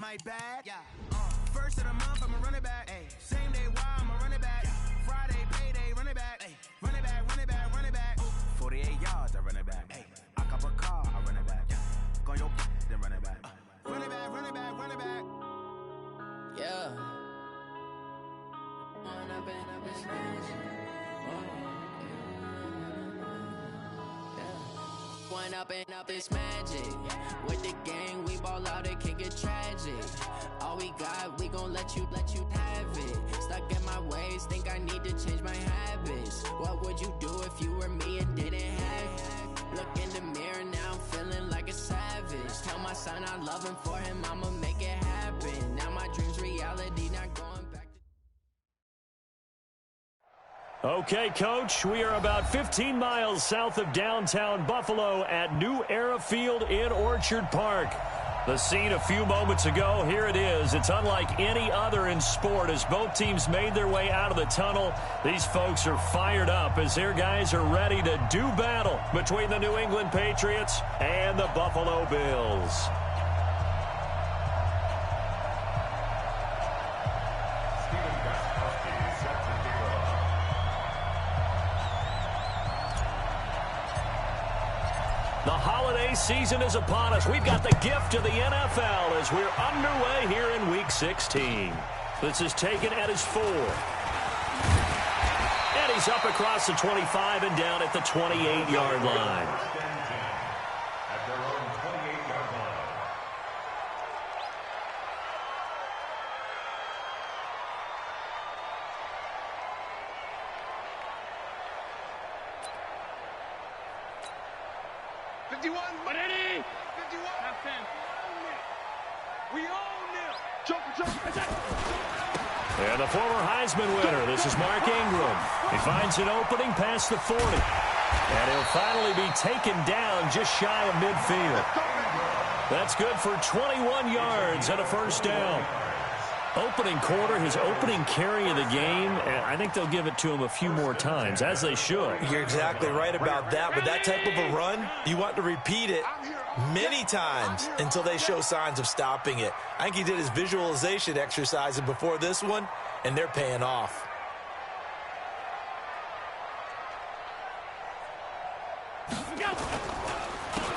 my bad. Yeah. First of the month, I'ma run it back. Ay. Same day, why I'ma run it back. Friday, payday, run it back. Ay. Run it back, run it back, run it back. 48 yards, I run it back. Ay. I cop a car, I run it back. Go your then run it back. Run it back, run it back, run it back. Yeah. Run up and up his magic. One up and up is magic. With the gang, we ball out, it can get tragic. All we got, we gon' let you have it. Stuck in my ways, think I need to change my habits. What would you do if you were me and didn't have it? Look in the mirror, now I'm feeling like a savage. Tell my son I love him, for him I'ma make it happen. Now my dream's reality, not going back to... Okay, Coach, we are about 15 miles south of downtown Buffalo at New Era Field in Orchard Park. The scene a few moments ago, here it is. It's unlike any other in sport as both teams made their way out of the tunnel. These folks are fired up as their guys are ready to do battle between the New England Patriots and the Buffalo Bills. The holiday season is upon us. We've got the gift of the NFL as we're underway here in Week 16. This is taken at his 4. And he's up across the 25 and down at the 28-yard line. At their own 28-yard line. And the former Heisman winner, this is Mark Ingram. He finds an opening past the 40. And he'll finally be taken down just shy of midfield. That's good for 21 yards and a first down. Opening quarter, his opening carry of the game, and I think they'll give it to him a few more times, as they should. You're exactly right about that, but that type of a run, you want to repeat it many times until they show signs of stopping it. I think he did his visualization exercises before this one, and they're paying off.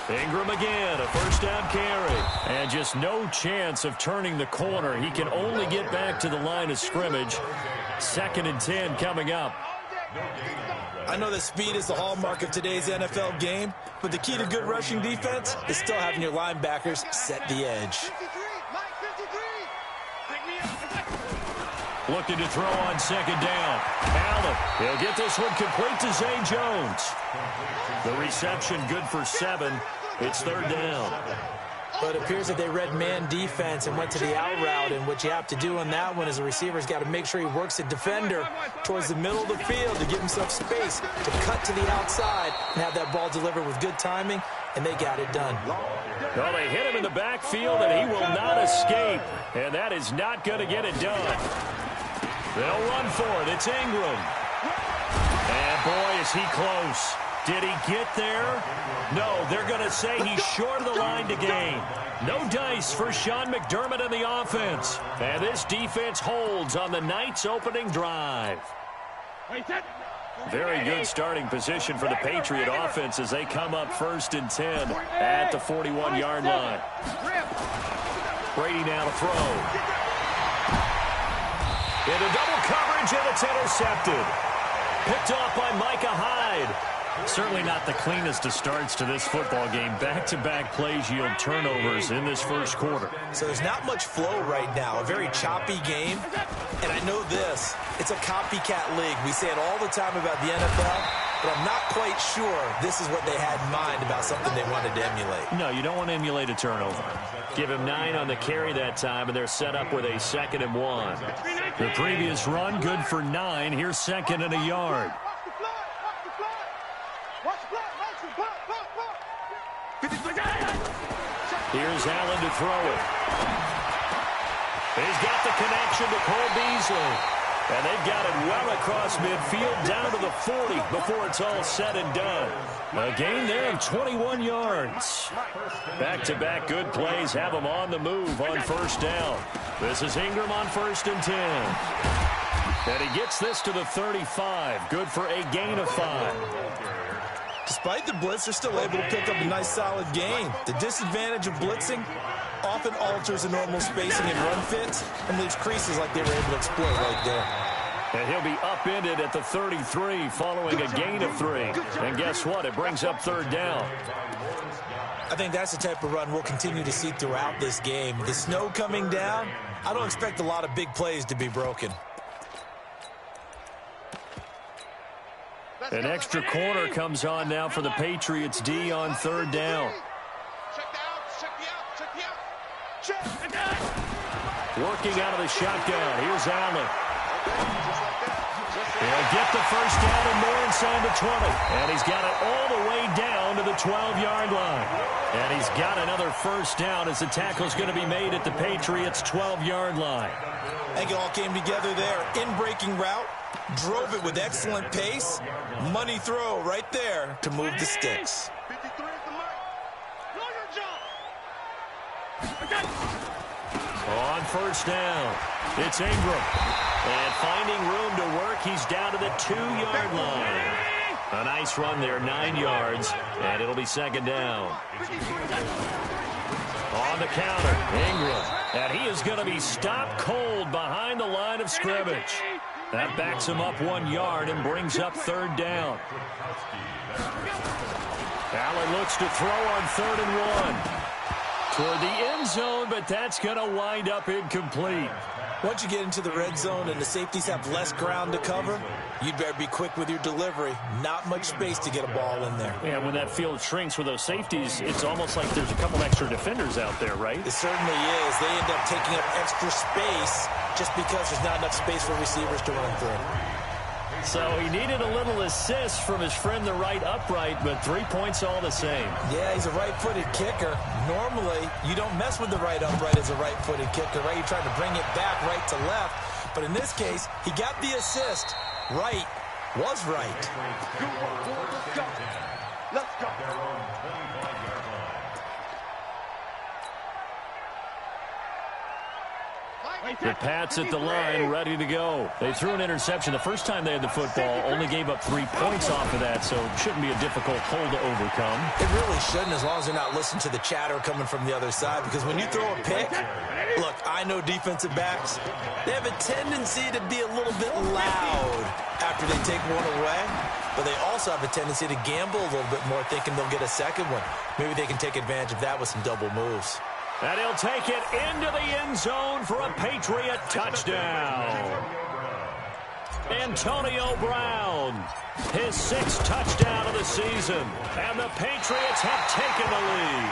Ingram again, a first down carry. And just no chance of turning the corner. He can only get back to the line of scrimmage. 2nd and 10 coming up. I know that speed is the hallmark of today's NFL game, but the key to good rushing defense is still having your linebackers set the edge. Looking to throw on 2nd down. Allen, he'll get this one complete to Zay Jones. The reception good for 7. It's 3rd down. But it appears that they read man defense and went to the out route, and what you have to do on that one is the receiver's got to make sure he works the defender towards the middle of the field to give himself space to cut to the outside and have that ball delivered with good timing, and they got it done. Well, they hit him in the backfield, and he will not escape, and that is not going to get it done. They'll run for it. It's Ingram. And, boy, is he close. Did he get there? No, they're going to say he's short of the line to gain. No dice for Sean McDermott and the offense. And this defense holds on the night's opening drive. Very good starting position for the Patriot offense as they come up 1st and 10 at the 41-yard line. Brady now to throw. Into double coverage, and it's intercepted. Picked off by Micah Hyde. Certainly not the cleanest of starts to this football game. Back-to-back plays yield turnovers in this first quarter. So there's not much flow right now. A very choppy game. And I know this. It's a copycat league. We say it all the time about the NFL, but I'm not quite sure this is what they had in mind about something they wanted to emulate. No, you don't want to emulate a turnover. Give him 9 on the carry that time, and they're set up with a 2nd and 1. The previous run, good for 9. Here's 2nd and a yard. Here's Allen to throw it. He's got the connection to Cole Beasley. And they've got it well across midfield down to the 40 before it's all said and done. A gain there of 21 yards. Back-to-back good plays have them on the move on first down. This is Ingram on 1st and 10. And he gets this to the 35. Good for a gain of 5. Despite the blitz, they're still able to pick up a nice solid gain. The disadvantage of blitzing often alters the normal spacing and run fits and leaves creases like they were able to exploit right there. And he'll be upended at the 33 following a gain of 3. And guess what? It brings up 3rd down. I think that's the type of run we'll continue to see throughout this game. The snow coming down, I don't expect a lot of big plays to be broken. An extra corner comes on now for the Patriots D on 3rd down. Working out of the shotgun. Here's Allen. He'll get the first down and more inside the 20. And he's got it all the way down to the 12-yard line. And he's got another first down as the tackle's going to be made at the Patriots' 12-yard line. I think it all came together there. In-breaking route. Drove it with excellent pace. Money throw right there to move the sticks. On first down, it's Ingram. And finding room to work, he's down to the 2-yard line. A nice run there, 9 yards, and it'll be 2nd down. On the counter, Ingram. And he is going to be stopped cold behind the line of scrimmage. That backs him up 1 yard and brings up 3rd down. Allen looks to throw on 3rd and 1. Toward the end zone, but that's going to wind up incomplete. Once you get into the red zone and the safeties have less ground to cover, you'd better be quick with your delivery. Not much space to get a ball in there. Yeah, when that field shrinks with those safeties, it's almost like there's a couple extra defenders out there, right? It certainly is. They end up taking up extra space just because there's not enough space for receivers to run through. So he needed a little assist from his friend the right upright, but 3 points all the same. Yeah, he's a right-footed kicker. Normally, you don't mess with the right upright as a right-footed kicker, right? You're trying to bring it back right to left. But in this case, he got the assist. Right was right. Let's go. The Pats at the line, ready to go. They threw an interception the first time they had the football, only gave up 3 points off of that, so it shouldn't be a difficult hole to overcome. It really shouldn't, as long as they're not listening to the chatter coming from the other side, because when you throw a pick, look, I know defensive backs, they have a tendency to be a little bit loud after they take one away, but they also have a tendency to gamble a little bit more, thinking they'll get a second one. Maybe they can take advantage of that with some double moves. And he'll take it into the end zone for a Patriot touchdown. Antonio Brown, his 6th touchdown of the season. And the Patriots have taken the lead.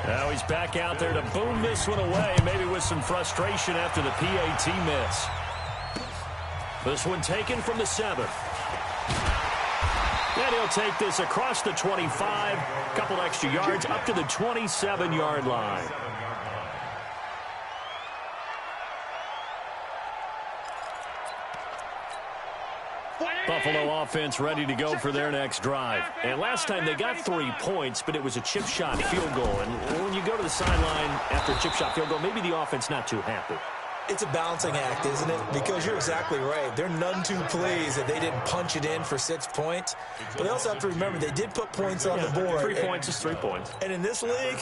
Now he's back out there to boom this one away, maybe with some frustration after the PAT miss. This one taken from the 7th. And he'll take this across the 25, a couple extra yards, up to the 27-yard line. Buffalo offense ready to go for their next drive. And last time they got 3 points, but it was a chip shot field goal. And when you go to the sideline after a chip shot field goal, maybe the offense not too happy. It's a balancing act, isn't it? Because you're exactly right. They're none too pleased that they didn't punch it in for 6 points. But they also have to remember they did put points on the board. 3 points is 3 points. And in this league,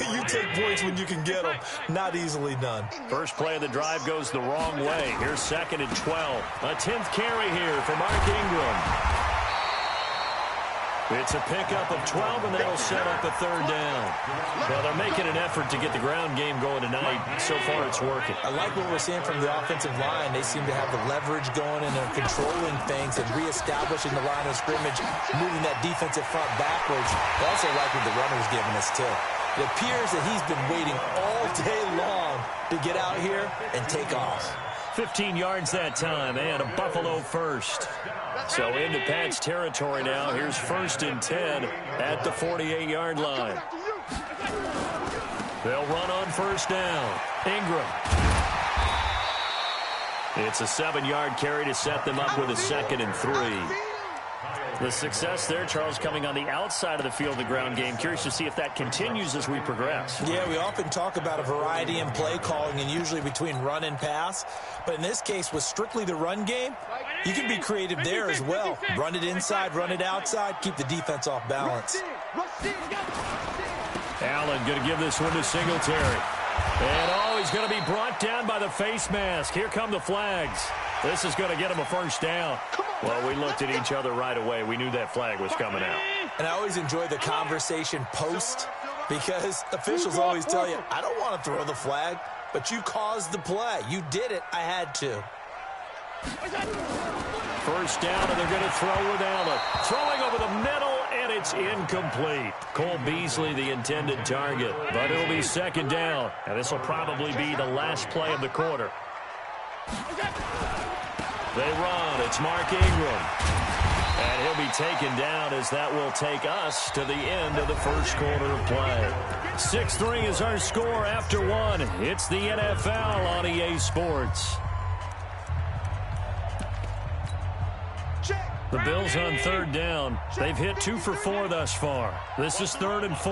you take points when you can get them. Not easily done. First play of the drive goes the wrong way. Here's 2nd and 12. A 10th carry here for Mark Ingram. It's a pickup of 12, and that'll set up a 3rd down. Well, they're making an effort to get the ground game going tonight. So far, it's working. I like what we're seeing from the offensive line. They seem to have the leverage going, and they're controlling things and reestablishing the line of scrimmage, moving that defensive front backwards. I also like what the runner's giving us, too. It appears that he's been waiting all day long to get out here and take off. 15 yards that time, and a Buffalo first. So into Pat's territory now. Here's 1st and 10 at the 48-yard line. They'll run on first down. Ingram. It's a 7-yard carry to set them up with a 2nd and 3. The success there, Charles, coming on the outside of the field, the ground game. Curious to see if that continues as we progress. Yeah, we often talk about a variety in play calling and usually between run and pass. But in this case, with strictly the run game, you can be creative there as well. Run it inside, run it outside, keep the defense off balance. Allen going to give this one to Singletary. And, he's going to be brought down by the face mask. Here come the flags. This is going to get him a first down. Well, we looked at each other right away. We knew that flag was coming out. And I always enjoy the conversation post because officials always tell you, I don't want to throw the flag, but you caused the play. You did it. I had to. First down, and they're going to throw with Allen. Throwing over the middle, and it's incomplete. Cole Beasley, the intended target. But it'll be 2nd down, and this will probably be the last play of the quarter. They run. It's Mark Ingram. And he'll be taken down as that will take us to the end of the first quarter of play. 6-3 is our score after 1. It's the NFL on EA Sports. The Bills on 3rd down. They've hit 2 for 4 thus far. This is 3rd and 4.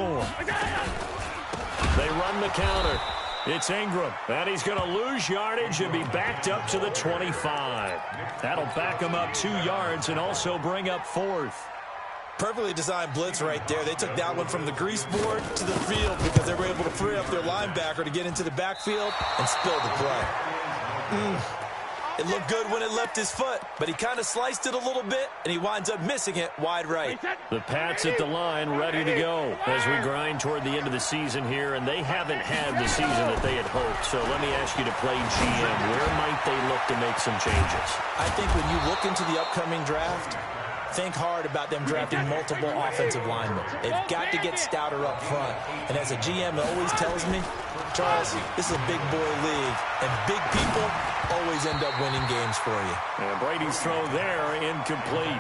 They run the counter. It's Ingram, and he's going to lose yardage and be backed up to the 25. That'll back him up 2 yards and also bring up 4th. Perfectly designed blitz right there. They took that one from the grease board to the field because they were able to free up their linebacker to get into the backfield and spill the play. It looked good when it left his foot, but he kind of sliced it a little bit, and he winds up missing it wide right. The Pats at the line ready to go as we grind toward the end of the season here, and they haven't had the season that they had hoped. So let me ask you to play GM. Where might they look to make some changes? I think when you look into the upcoming draft, think hard about them drafting multiple offensive linemen. They've got to get stouter up front. And as a GM always tells me, Charles, this is a big boy league, and big people always end up winning games for you. And Brady's throw there, incomplete.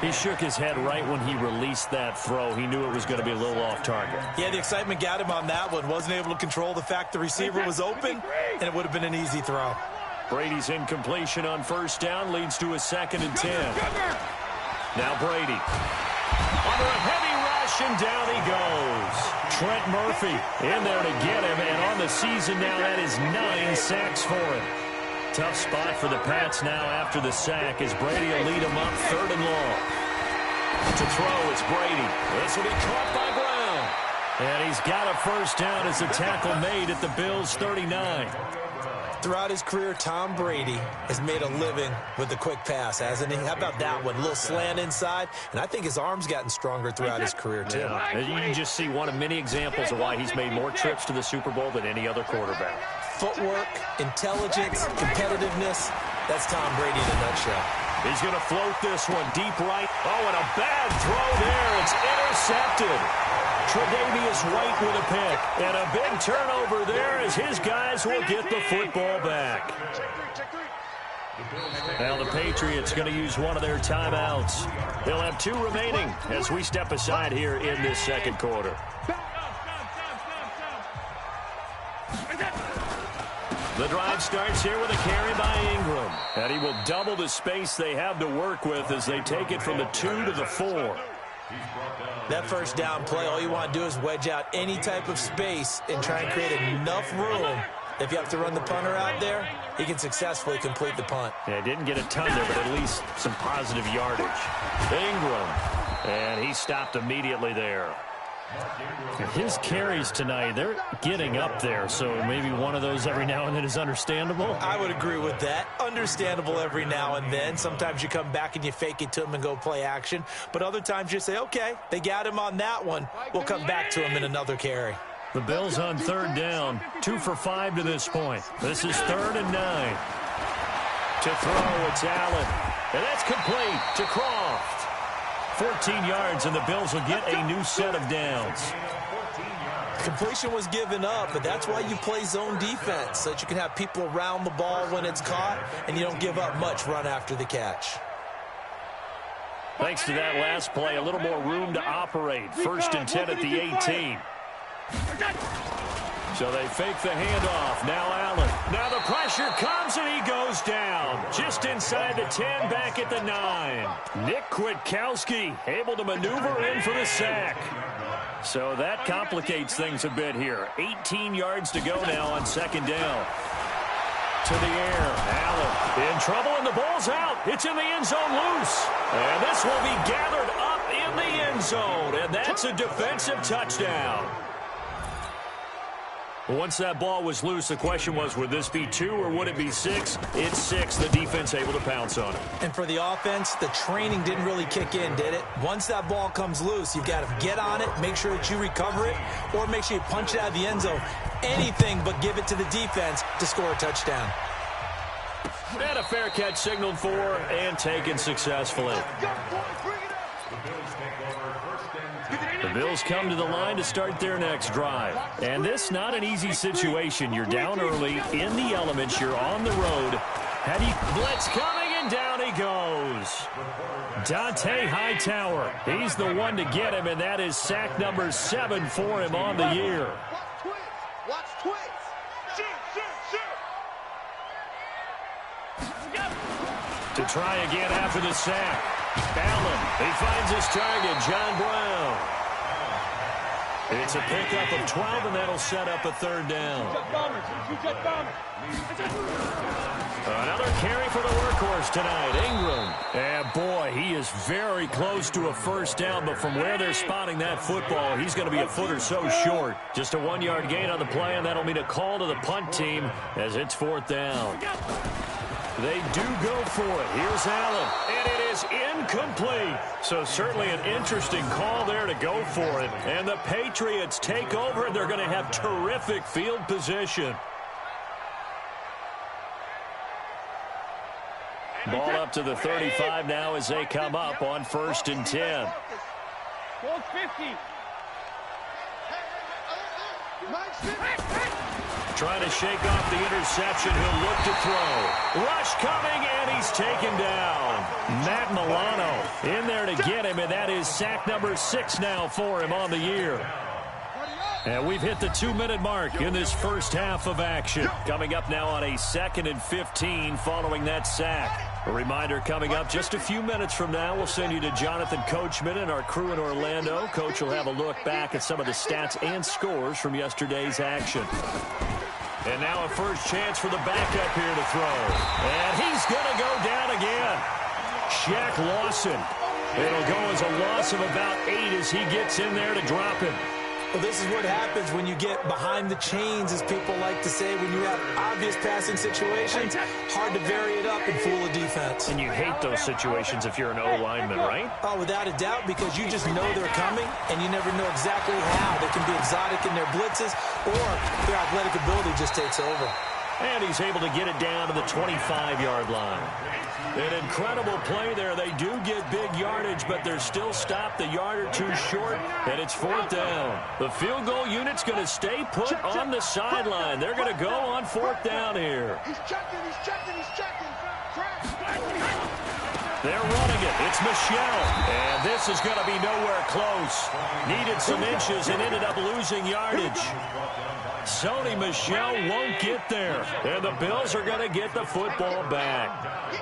He shook his head right when he released that throw. He knew it was going to be a little off target. Yeah, the excitement got him on that one. Wasn't able to control the fact the receiver was open, and it would have been an easy throw. Brady's incompletion on first down leads to a 2nd and 10. Now Brady. Under a heavy rush, and down he goes. Trent Murphy in there to get him, and on the season now, that is 9 sacks for him. Tough spot for the Pats now after the sack as Brady will lead them up 3rd and long. To throw, it's Brady. This will be caught by Brown. And he's got a first down as a tackle made at the Bills' 39. Throughout his career, Tom Brady has made a living with the quick pass, hasn't he? How about that one? A little slant inside, and I think his arm's gotten stronger throughout his career, too. Yeah. You can just see one of many examples of why he's made more trips to the Super Bowl than any other quarterback. Footwork, intelligence, competitiveness, that's Tom Brady in a nutshell. He's going to float this one deep right. Oh, and a bad throw there. It's intercepted. Tre'Davious White with a pick. And a big turnover there as his guys will get the football back. Now the Patriots going to use one of their timeouts. They'll have 2 remaining as we step aside here in this second quarter. The drive starts here with a carry by Ingram. And he will double the space they have to work with as they take it from the 2 to the 4. That first down play, all you want to do is wedge out any type of space and try and create enough room. If you have to run the punter out there, he can successfully complete the punt. Yeah, didn't get a ton there, but at least some positive yardage. Ingram, and he stopped immediately there. His carries tonight, they're getting up there, so maybe one of those every now and then is understandable. I would agree with that. Understandable every now and then. Sometimes you come back and you fake it to him and go play action. But other times you say, okay, they got him on that one. We'll come back to him in another carry. The Bills on 3rd down, 2 for 5 to this point. This is 3rd and 9. To throw, it's Allen. And that's complete to Croft. 14 yards, and the Bills will get a new set of downs. Completion was given up, but that's why you play zone defense, so that you can have people around the ball when it's caught, and you don't give up much run after the catch. Thanks to that last play, a little more room to operate. 1st and 10 at the 18. So they fake the handoff. Now Allen. Now the pressure comes, and he goes down. Just inside the 10, back at the 9. Nick Kwiatkowski able to maneuver in for the sack. So that complicates things a bit here. 18 yards to go now on second down. To the air. Allen in trouble, and the ball's out. It's in the end zone loose. And this will be gathered up in the end zone. And that's a defensive touchdown. Once that ball was loose, the question was, would this be 2 or would it be 6? It's 6. The defense able to pounce on it. And for the offense, the training didn't really kick in, did it? Once that ball comes loose, you've got to get on it, make sure that you recover it, or make sure you punch it out of the end zone. Anything but give it to the defense to score a touchdown. And a fair catch signaled for and taken successfully. The Bills come to the line to start their next drive. And this not an easy situation. You're down early, in the elements, you're on the road. Blitz coming, and down he goes. Dante Hightower, he's the one to get him, and that is sack number 7 for him on the year. Watch twitch. To try again after the sack. Allen, he finds his target, John Brown. It's a pickup of 12, and that'll set up a third down. Another carry for the workhorse tonight, Ingram. And boy, he is very close to a first down, but from where they're spotting that football, he's going to be a foot or so short. Just a 1-yard gain on the play, and that'll mean a call to the punt team as it's fourth down. They do go for it. Here's Allen, and it is incomplete. So certainly an interesting call there to go for it. And the Patriots take over, and they're going to have terrific field position. Ball up to the 35 now as they come up on 1st and 10. Trying to shake off the interception. He'll look to throw. Rush coming, and he's taken down. Matt Milano in there to get him, and that is sack number 6 now for him on the year. And we've hit the 2-minute mark in this first half of action. Coming up now on a 2nd and 15 following that sack. A reminder coming up just a few minutes from now, we'll send you to Jonathan Coachman and our crew in Orlando. Coach will have a look back at some of the stats and scores from yesterday's action. And now a first chance for the backup here to throw. And he's going to go down again. Shaq Lawson. It'll go as a loss of about 8 as he gets in there to drop him. Well, this is what happens when you get behind the chains, as people like to say. When you have obvious passing situations, hard to vary it up and fool a defense. And you hate those situations if you're an O-lineman, right? Oh, without a doubt, because you just know they're coming, and you never know exactly how. They can be exotic in their blitzes, or their athletic ability just takes over. And he's able to get it down to the 25-yard line. An incredible play there. They do get big yardage, but they're still stopped a yard or two short, and it's fourth down. The field goal unit's going to stay put on the sideline. They're going to go on fourth down here. He's checking. They're running it. It's Michelle. And this is going to be nowhere close. Needed some inches and ended up losing yardage. Sony Michel won't get there. And the Bills are going to get the football back.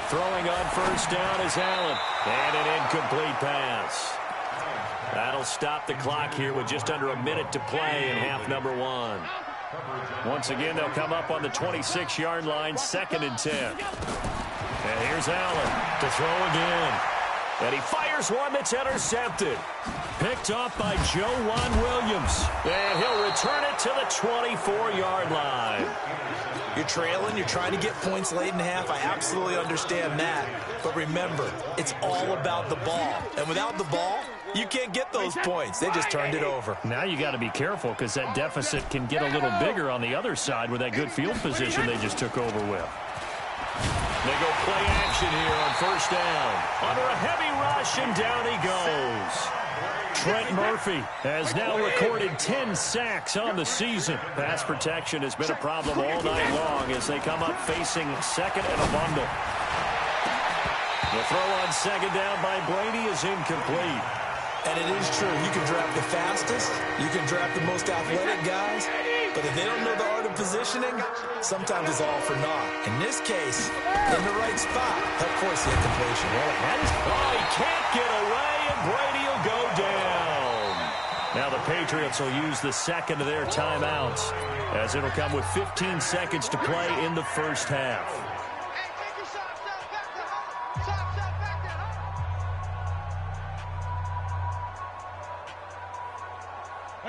Throwing on first down is Allen. And an incomplete pass. That'll stop the clock here with just under a minute to play in half number 1. Once again, they'll come up on the 26-yard line, 2nd and 10. And here's Allen to throw again. And he fires one that's intercepted. Picked off by Joejuan Williams. And he'll return it to the 24-yard line. You're trailing, you're trying to get points late in the half. I absolutely understand that. But remember, it's all about the ball. And without the ball, you can't get those points. They just turned it over. Now you got to be careful because that deficit can get a little bigger on the other side with that good field position they just took over with. They go play action here on first down. Under a heavy rush, and down he goes. Trent Murphy has now recorded 10 sacks on the season. Pass protection has been a problem all night long as they come up facing second and a bundle. The throw on second down by Brady is incomplete. And it is true. You can draft the fastest. You can draft the most athletic guys. But if they don't know the art of positioning, sometimes it's all for naught. In this case, in the right spot, help force the incompletion. Oh, he can't get away, and Brady will go down. Now the Patriots will use the second of their timeouts, as it'll come with 15 seconds to play in the first half.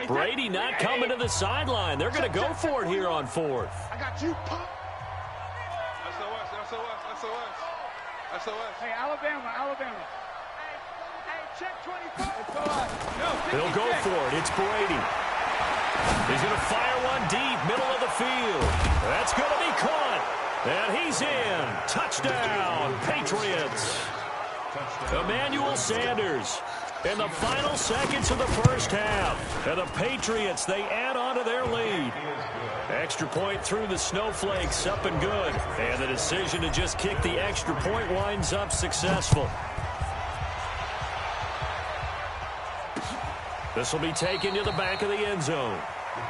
Brady not coming to the sideline. They're going to go for it here on fourth. I got you. SOS. Hey, Alabama. Hey, check 24. They'll go for it. It's Brady. He's going to fire one deep, middle of the field. That's going to be caught. And he's in. Touchdown, Patriots. Emmanuel Sanders in the final seconds of the first half. And the Patriots, they add on to their lead. Extra point through the snowflakes, up and good. And the decision to just kick the extra point winds up successful. This will be taken to the back of the end zone.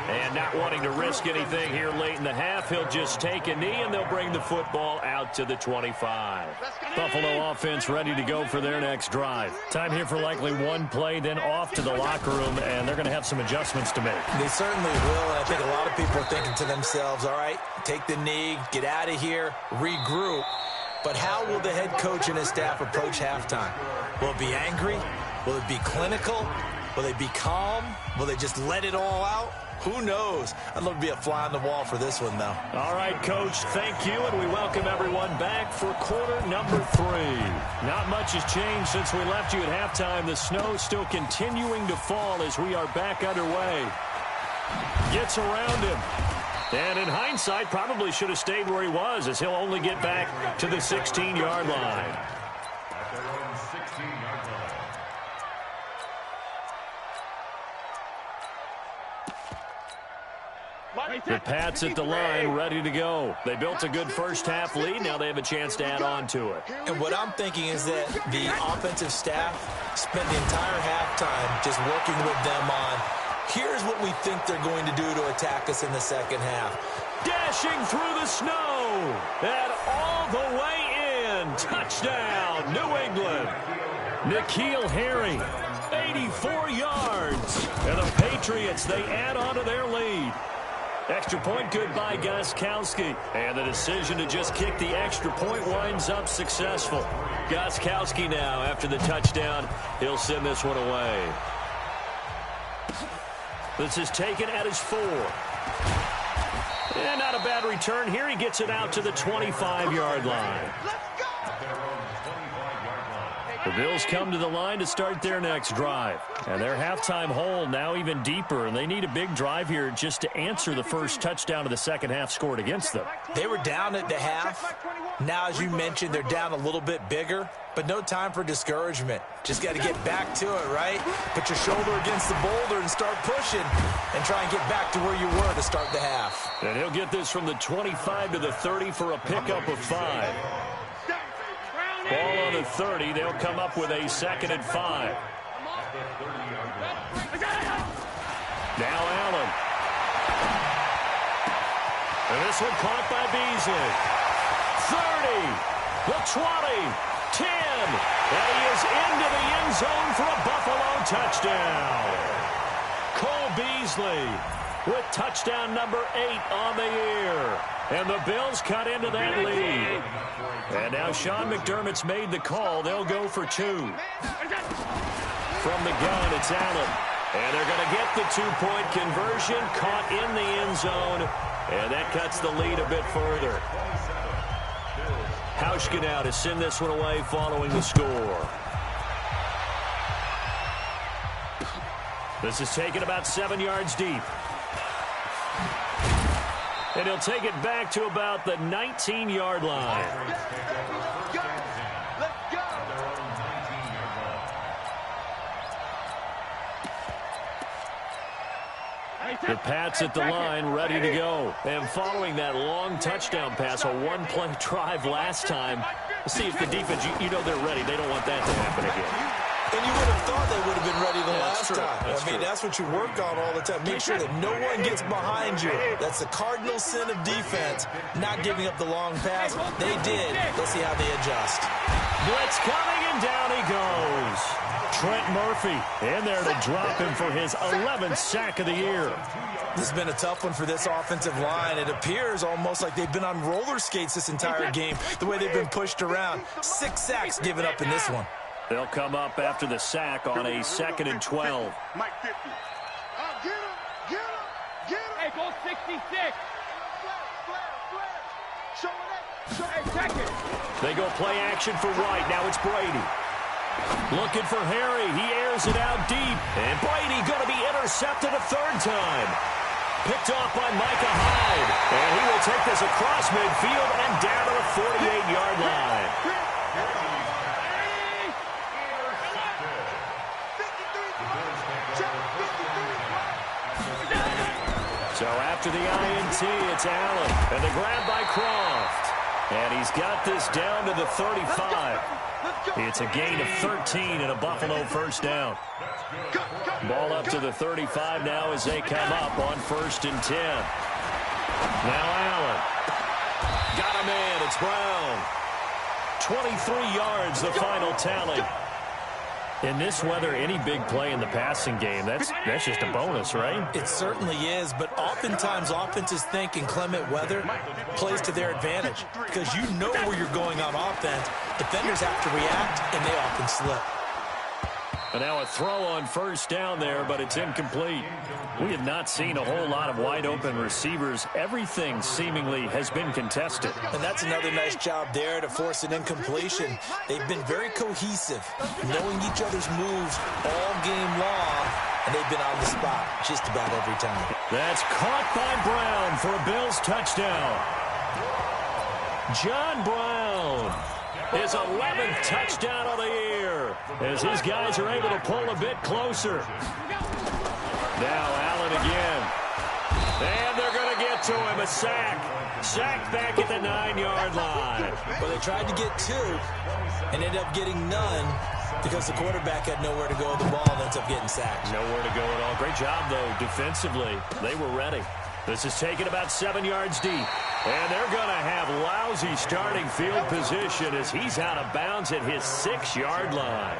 And not wanting to risk anything here late in the half, he'll just take a knee, and they'll bring the football out to the 25. Buffalo offense ready to go for their next drive. Time here for likely one play, then off to the locker room, and they're going to have some adjustments to make. They certainly will, and I think a lot of people are thinking to themselves, all right, take the knee, get out of here, regroup. But how will the head coach and his staff approach halftime? Will it be angry? Will it be clinical? Will they be calm? Will they just let it all out? Who knows? I'd love to be a fly on the wall for this one, though. All right, Coach, thank you, and we welcome everyone back for quarter number 3. Not much has changed since we left you at halftime. The snow still continuing to fall as we are back underway. Gets around him. And in hindsight, probably should have stayed where he was, as he'll only get back to the 16-yard line. The Pats at the line, ready to go. They built a good first-half lead. Now they have a chance to add on to it. And what I'm thinking is that the offensive staff spent the entire halftime just working with them on, here's what we think they're going to do to attack us in the second half. Dashing through the snow and all the way in. Touchdown, New England. N'Keal Harry, 84 yards. And the Patriots, they add on to their lead. Extra point good by Gostkowski. And the decision to just kick the extra point winds up successful. Gostkowski now, after the touchdown, he'll send this one away. This is taken at his 4. And not a bad return here. He gets it out to the 25-yard line. The Bills come to the line to start their next drive. And their halftime hole now even deeper, and they need a big drive here just to answer the first touchdown of the second half scored against them. They were down at the half. Now, as you mentioned, they're down a little bit bigger, but no time for discouragement. Just got to get back to it, right? Put your shoulder against the boulder and start pushing and try and get back to where you were to start the half. And he'll get this from the 25 to the 30 for a pickup of 5. Ball on the 30. They'll come up with a 2nd and 5. Now Allen. And this one caught by Beasley. 30. The 20. 10. And he is into the end zone for a Buffalo touchdown. Cole Beasley with touchdown number 8 on the year. And the Bills cut into that lead. And now Sean McDermott's made the call. They'll go for 2. From the gun, it's Allen. And they're going to get the 2-point conversion. Caught in the end zone. And that cuts the lead a bit further. Hauschka now to send this one away following the score. This is taken about 7 yards deep. And he'll take it back to about the 19-yard line. The Pats at the line, ready to go. And following that long touchdown pass, a one-play drive last time, let's see if the defense, you know they're ready. They don't want that to happen again. And you would have thought they would have been ready the last true. time. That's I mean, true. that's what you work on all the time. Make sure that no one gets behind you. That's the cardinal sin of defense, not giving up the long pass. They did. Let's see how they adjust. Blitz coming, and down he goes. Trent Murphy in there to drop him for his 11th sack of the year. This has been a tough one for this offensive line. It appears almost like they've been on roller skates this entire game, the way they've been pushed around. 6 sacks given up in this one. They'll come up after the sack on a 2nd and 12. Mike 50. Get him. Hey, go 66. Show it. Hey, check it. They go play action for Wright. Now it's Brady. Looking for Harry. He airs it out deep. And Brady going to be intercepted a 3rd time. Picked off by Micah Hyde. And he will take this across midfield and down to the 48-yard line. So after the INT, it's Allen. And the grab by Croft. And he's got this down to the 35. It's a gain of 13 and a Buffalo first down. Ball up to the 35 now as they come up on 1st and 10. Now Allen. Got a man. It's Brown. 23 yards, the final tally. In this weather, any big play in the passing game, that's just a bonus, right? It certainly is, but oftentimes offenses think inclement weather plays to their advantage because you know where you're going on offense. Defenders have to react, and they often slip. And now a throw on 1st down there, but it's incomplete. We have not seen a whole lot of wide-open receivers. Everything seemingly has been contested. And that's another nice job there to force an incompletion. They've been very cohesive, knowing each other's moves all game long, and they've been on the spot just about every time. That's caught by Brown for a Bills touchdown. John Brown, his 11th touchdown of the year, as his guys are able to pull a bit closer. Now Allen again. And they're going to get to him. A sack. Sack back at the 9-yard line. Well, they tried to get 2 and ended up getting none because the quarterback had nowhere to go with the ball and ends up getting sacked. Nowhere to go at all. Great job, though, defensively. They were ready. This is taken about 7 yards deep. And they're going to have lousy starting field position as he's out of bounds at his 6-yard line.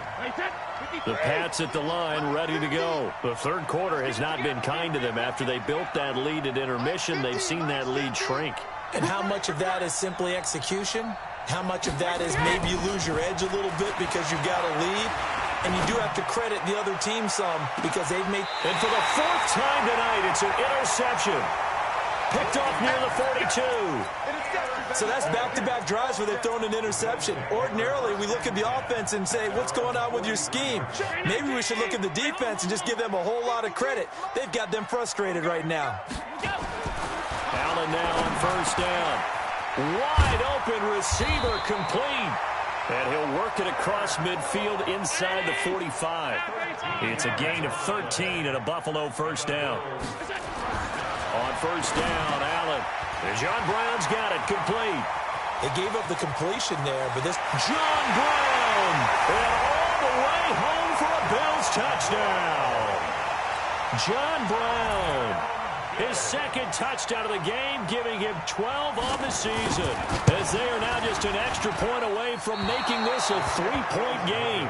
The Pats at the line ready to go. The 3rd quarter has not been kind to them. After they built that lead at intermission, they've seen that lead shrink. And how much of that is simply execution? How much of that is maybe you lose your edge a little bit because you've got a lead? And you do have to credit the other team some because they've made... And for the 4th time tonight, it's an interception. Picked off near the 42. So that's back-to-back drives where they've thrown an interception. Ordinarily, we look at the offense and say, what's going on with your scheme? Maybe we should look at the defense and just give them a whole lot of credit. They've got them frustrated right now. Allen now on 1st down. Wide open receiver complete. And he'll work it across midfield inside the 45. It's a gain of 13 and a Buffalo first down. On 1st down, Allen. And John Brown's got it complete. They gave up the completion there, but this... John Brown! And all the way home for a Bills touchdown. John Brown. His 2nd touchdown of the game, giving him 12 on the season. As they are now just an extra point away from making this a 3-point game.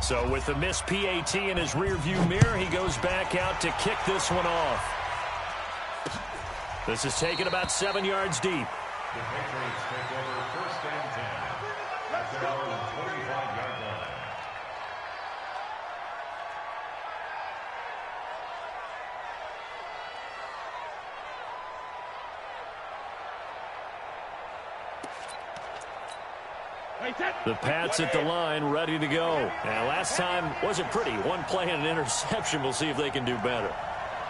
So with the missed PAT in his rearview mirror, he goes back out to kick this one off. This is taken about 7 yards deep. The Patriots take over 1st and 10 at their own 25-yard line. The Pats at the line, ready to go. And last time wasn't pretty. One play and an interception. We'll see if they can do better.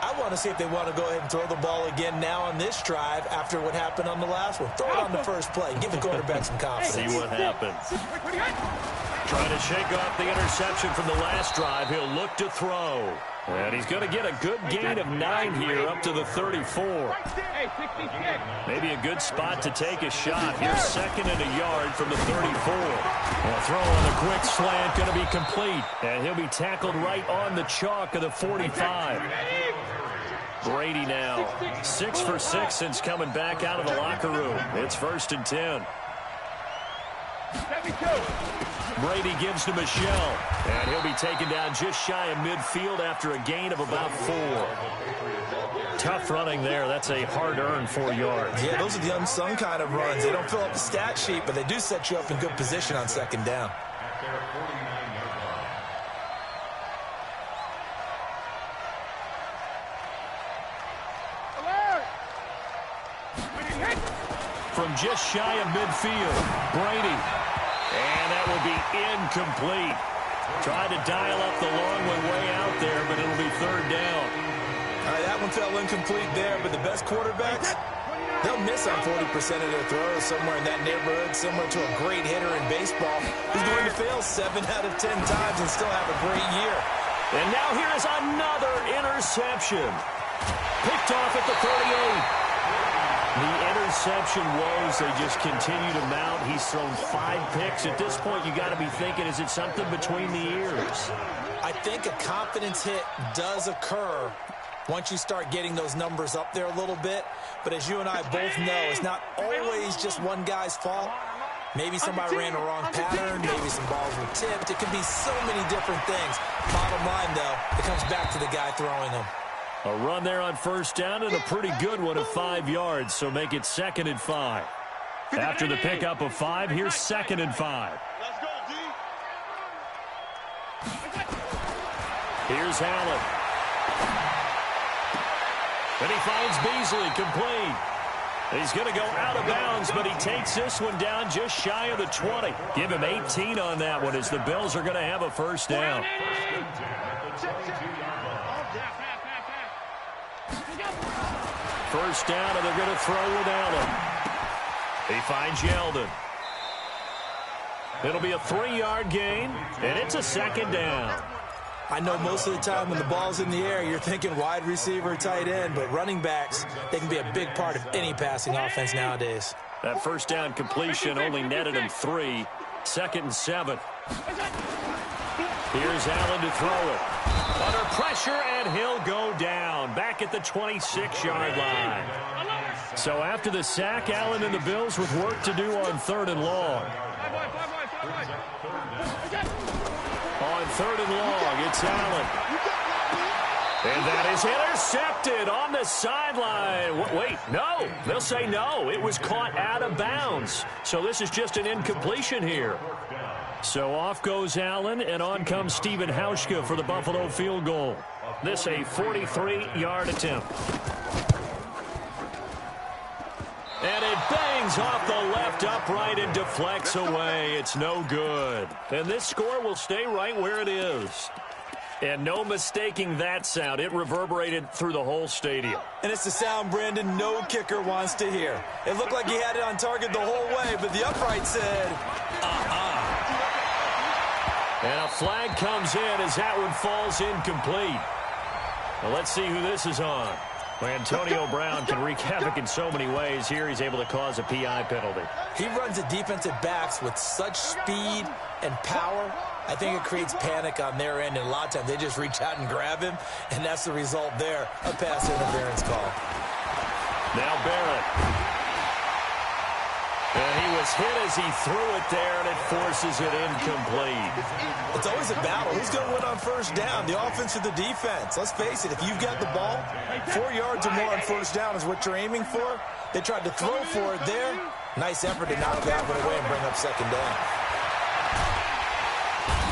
I want to see if they want to go ahead and throw the ball again now on this drive after what happened on the last one. Throw it on the first play. Give the quarterback some confidence. See what happens. Trying to shake off the interception from the last drive. He'll look to throw. And he's going to get a good gain of 9 here up to the 34. Maybe a good spot to take a shot. Here's 2nd and a yard from the 34. A throw on a quick slant going to be complete. And he'll be tackled right on the chalk of the 45. Brady now 6 for 6 since coming back out of the locker room. It's 1st and 10. Brady gives to Michelle, and he'll be taken down just shy of midfield after a gain of about 4. Tough running there. That's a hard-earned 4 yards. Yeah, those are the unsung kind of runs. They don't fill up the stat sheet, but they do set you up in good position on 2nd down. From just shy of midfield, Brady. And that will be incomplete. Tried to dial up the long one way out there, but it'll be 3rd down. All right, that one fell incomplete there, but the best quarterbacks, they'll miss on 40% of their throws somewhere in that neighborhood, similar to a great hitter in baseball who's going to fail 7 out of 10 times and still have a great year. And now here is another interception. Picked off at the 38. The interception woes, they just continue to mount. He's thrown 5 picks. At this point, you got to be thinking, is it something between the ears? I think a confidence hit does occur once you start getting those numbers up there a little bit. But as you and I both know, it's not always just one guy's fault. Maybe somebody ran a wrong pattern. Maybe some balls were tipped. It can be so many different things. Bottom line, though, it comes back to the guy throwing them. A run there on 1st down and a pretty good one of 5 yards, so make it 2nd and 5. After the pickup of 5, here's 2nd and 5. Let's go, D. Here's Allen. And he finds Beasley complete. He's going to go out of bounds, but he takes this one down just shy of the 20. Give him 18 on that one as the Bills are going to have a 1st down. First down, and they're going to throw with Allen. He finds Yeldon. It'll be a 3-yard gain, and it's a 2nd down. I know most of the time when the ball's in the air, you're thinking wide receiver, tight end, but running backs, they can be a big part of any passing offense nowadays. That 1st down completion only netted him 3. 2nd and 7. Here's Allen to throw it. Under pressure, and he'll go down. Back at the 26-yard line. So after the sack, Allen and the Bills with work to do on 3rd and long. On 3rd and long, it's Allen. And that is intercepted on the sideline. Wait, no. They'll say no. It was caught out of bounds. So this is just an incompletion here. So off goes Allen, and on comes Stephen Hauschka for the Buffalo field goal. This a 43-yard attempt. And it bangs off the left upright and deflects away. It's no good. And this score will stay right where it is. And no mistaking that sound. It reverberated through the whole stadium. And it's the sound, Brandon, no kicker wants to hear. It looked like he had it on target the whole way, but the upright said, And a flag comes in as that one falls incomplete. Well, let's see who this is on. Antonio Brown can wreak havoc in so many ways. Here he's able to cause a PI penalty. He runs the defensive backs with such speed and power. I think it creates panic on their end, and a lot of times they just reach out and grab him, and that's the result there, a pass interference call. Now Barrett. And he was hit as he threw it there, and it forces it incomplete. It's always a battle. Who's going to win on 1st down, the offense or the defense? Let's face it, if you've got the ball, 4 yards or more on 1st down is what you're aiming for. They tried to throw for it there. Nice effort to knock that one away and bring up 2nd down.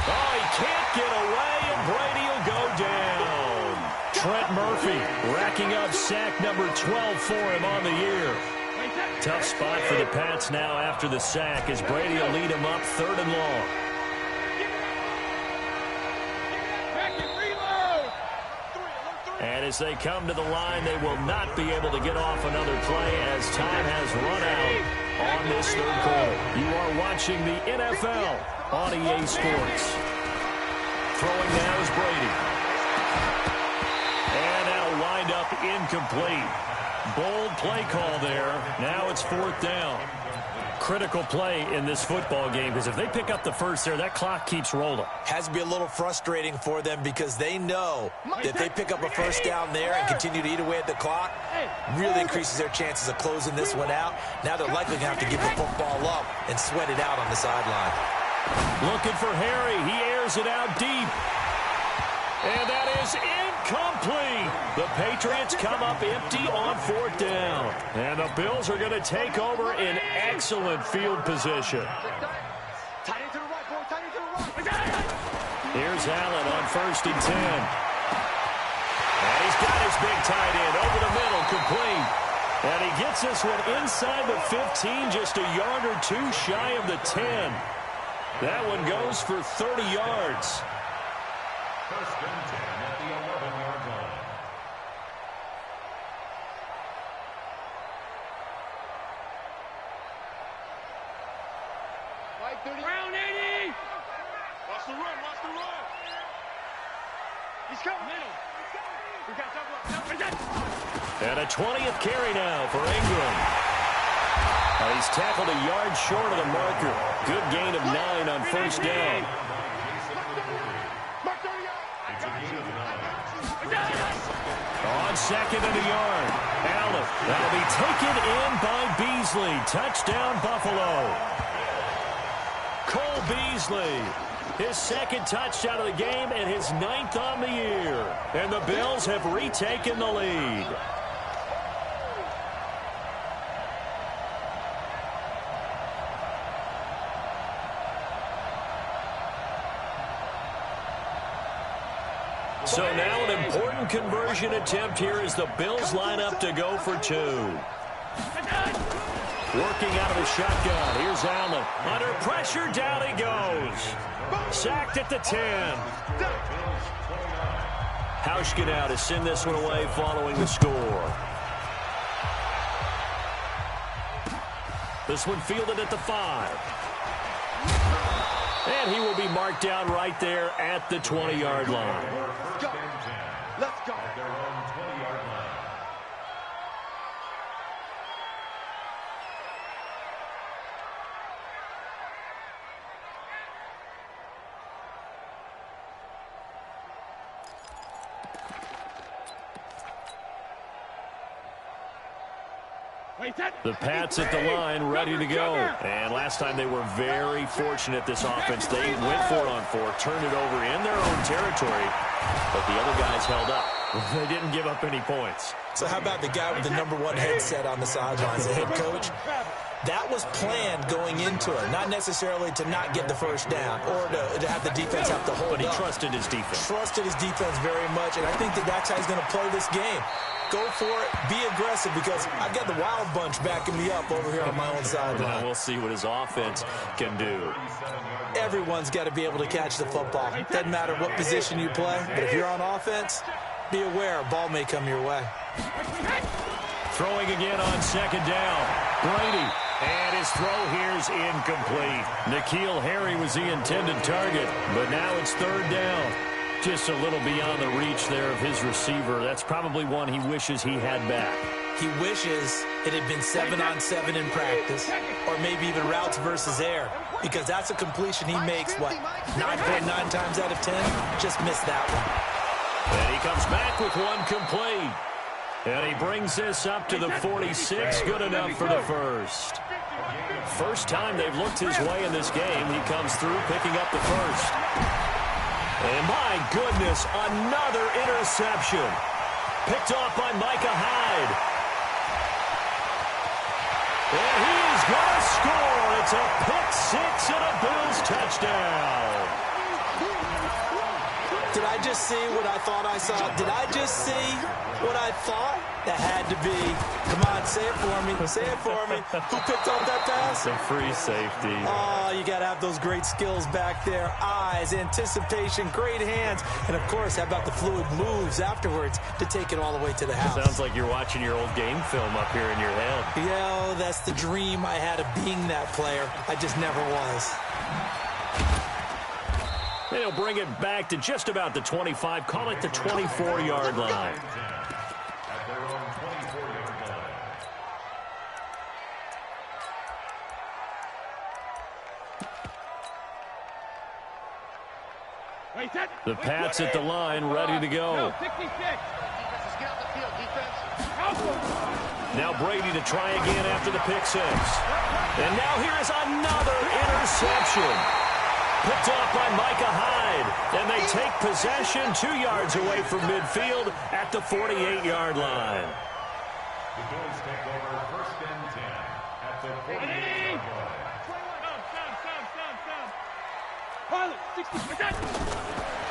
Oh, he can't get away, and Brady will go down. Trent Murphy racking up sack number 12 for him on the year. Tough spot for the Pats now after the sack as Brady will lead him up 3rd and long. And as they come to the line, they will not be able to get off another play as time has run out on this 3rd quarter. You are watching the NFL on EA Sports. Throwing now is Brady. And that'll wind up incomplete. Bold play call there. Now it's 4th down. Critical play in this football game, because if they pick up the first there, that clock keeps rolling. Has to be a little frustrating for them because they know that if they pick up a first down there and continue to eat away at the clock, really increases their chances of closing this one out. Now they're likely going to have to give the football up and sweat it out on the sideline. Looking for Harry. He airs it out deep. And that is incomplete. The Patriots come up empty on 4th down. And the Bills are going to take over in excellent field position. Here's Allen on 1st and 10. And he's got his big tight end over the middle, complete. And he gets this one inside the 15, just a yard or two shy of the 10. That one goes for 30 yards. 1st and 10 at the 11-yard line. Right 30. Round 80. Watch the run. Watch the run. He's coming. Middle. We got double. And a 20th carry now for Ingram. He's tackled a yard short of the marker. Good gain of 9 on 1st down. On 2nd and a yard. Allen. That'll be taken in by Beasley. Touchdown, Buffalo. Cole Beasley. His 2nd touchdown of the game and his 9th on the year. And the Bills have retaken the lead. So now an important conversion attempt here as the Bills line up to go for 2. Working out of the shotgun. Here's Allen. Under pressure, down he goes. Sacked at the 10. Hauschka now to send this one away following the score. This one fielded at the 5. And he will be marked down right there at the 20-yard line. Let's go. At their own 20-yard line. The Pats at the line, ready to go. And last time they were very fortunate, this offense. They went for it on 4, turned it over in their own territory, but the other guys held up. They didn't give up any points. So how about the guy with the #1 headset on the sidelines, the head coach? That was planned going into it, not necessarily to not get the first down or to have the defense have to hold up. But he trusted his defense. Trusted his defense very much, and I think that's how he's going to play this game. Go for it, be aggressive, because I've got the wild bunch backing me up over here on my own sideline. We'll see what his offense can do. Everyone's got to be able to catch the football. Doesn't matter what position you play, but if you're on offense, be aware a ball may come your way. Throwing again on 2nd down. Brady. And his throw here's incomplete. N'Keal Harry was the intended target, but now it's 3rd down. Just a little beyond the reach there of his receiver. That's probably one he wishes he had back. He wishes it had been 7-on-7 in practice, or maybe even routes versus air, because that's a completion he makes, 9.9 times out of 10? Just missed that one. And he comes back with one complete. And he brings this up to the 46. Good enough for the first. First time they've looked his way in this game. He comes through picking up the first. And my goodness, another interception. Picked off by Micah Hyde. And he is going to score. It's a pick 6 and a Bills touchdown. Did I just see what I thought I saw? Did I just see what I thought? That had to be. Come on, say it for me. Say it for me. Who picked up that pass? The free safety. Oh, you got to have those great skills back there. Eyes, anticipation, great hands. And, of course, how about the fluid moves afterwards to take it all the way to the house? Sounds like you're watching your old game film up here in your head. Yeah, that's the dream I had of being that player. I just never was. And he'll bring it back to just about the 25. Call it the 24-yard line. At their own 24-yard line. The Pats at the line, ready to go. Now Brady to try again after the pick six. And now here is another interception. Picked off by Micah Hyde. And they take possession 2 yards away from midfield at the 48-yard line. The Bills take over first and 10 at the 48-yard line.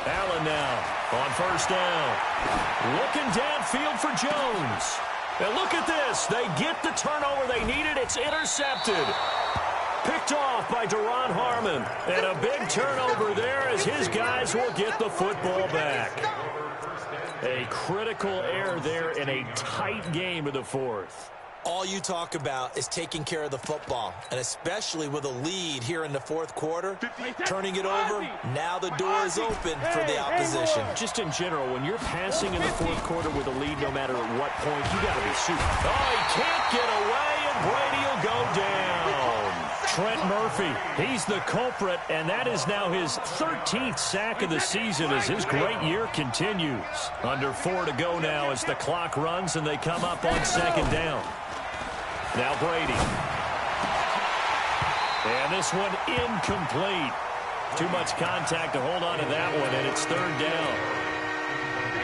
Allen now on first down. Looking downfield for Jones. And look at this. They get the turnover they needed. It's intercepted. Picked off by Deron Harmon. And a big turnover there as his guys will get the football back. A critical error there in a tight game in the fourth. All you talk about is taking care of the football, and especially with a lead here in the fourth quarter, turning it over, now the door is open for the opposition. Just in general, when you're passing in the fourth quarter with a lead, no matter at what point, you got to be super. Oh, he can't get away, and Brady will go down. Trent Murphy, he's the culprit, and that is now his 13th sack of the season as his great year continues. Under 4 to go now as the clock runs, and they come up on second down. Now Brady. And this one incomplete. Too much contact to hold on to that one, and it's third down.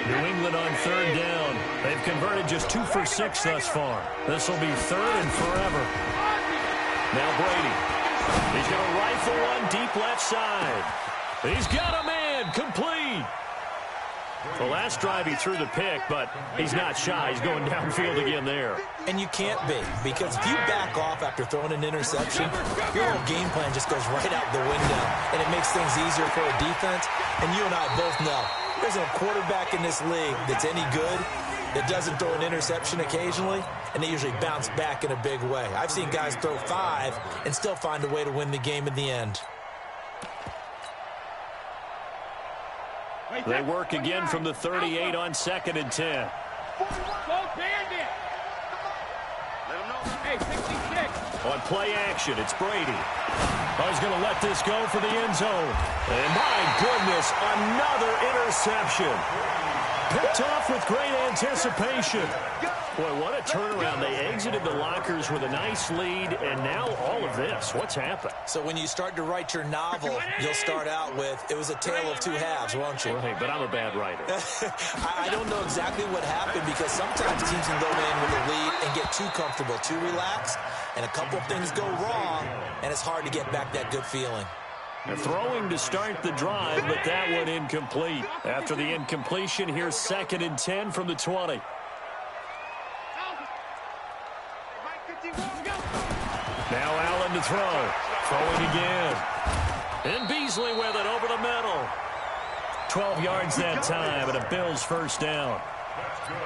New England on third down. They've converted just 2 for 6 thus far. This will be third and forever. Now Brady. He's going to rifle one deep left side. He's got a man. Complete. The last drive he threw the pick, but he's not shy. He's going downfield again there. And you can't be, because if you back off after throwing an interception, your whole game plan just goes right out the window, and it makes things easier for a defense. And you and I both know there's a quarterback in this league that's any good that doesn't throw an interception occasionally, and they usually bounce back in a big way. I've seen guys throw 5 and still find a way to win the game in the end. They work again from the 38 on second and 10. On play action, it's Brady. He's going to let this go for the end zone. And my goodness, another interception. Picked off with great anticipation. Boy, what a turnaround. They exited the lockers with a nice lead, and now all of this. What's happened? So when you start to write your novel, you'll start out with, it was a tale of 2 halves, won't you? Right, but I'm a bad writer. I don't know exactly what happened, because sometimes teams can go in with a lead and get too comfortable, too relaxed, and a couple of things go wrong, and it's hard to get back that good feeling. Throwing to start the drive, but that one incomplete. After the incompletion, here's second and 10 from the 20. Now Allen to throw. Throwing again. And Beasley with it over the middle. 12 yards that time, and a Bills first down.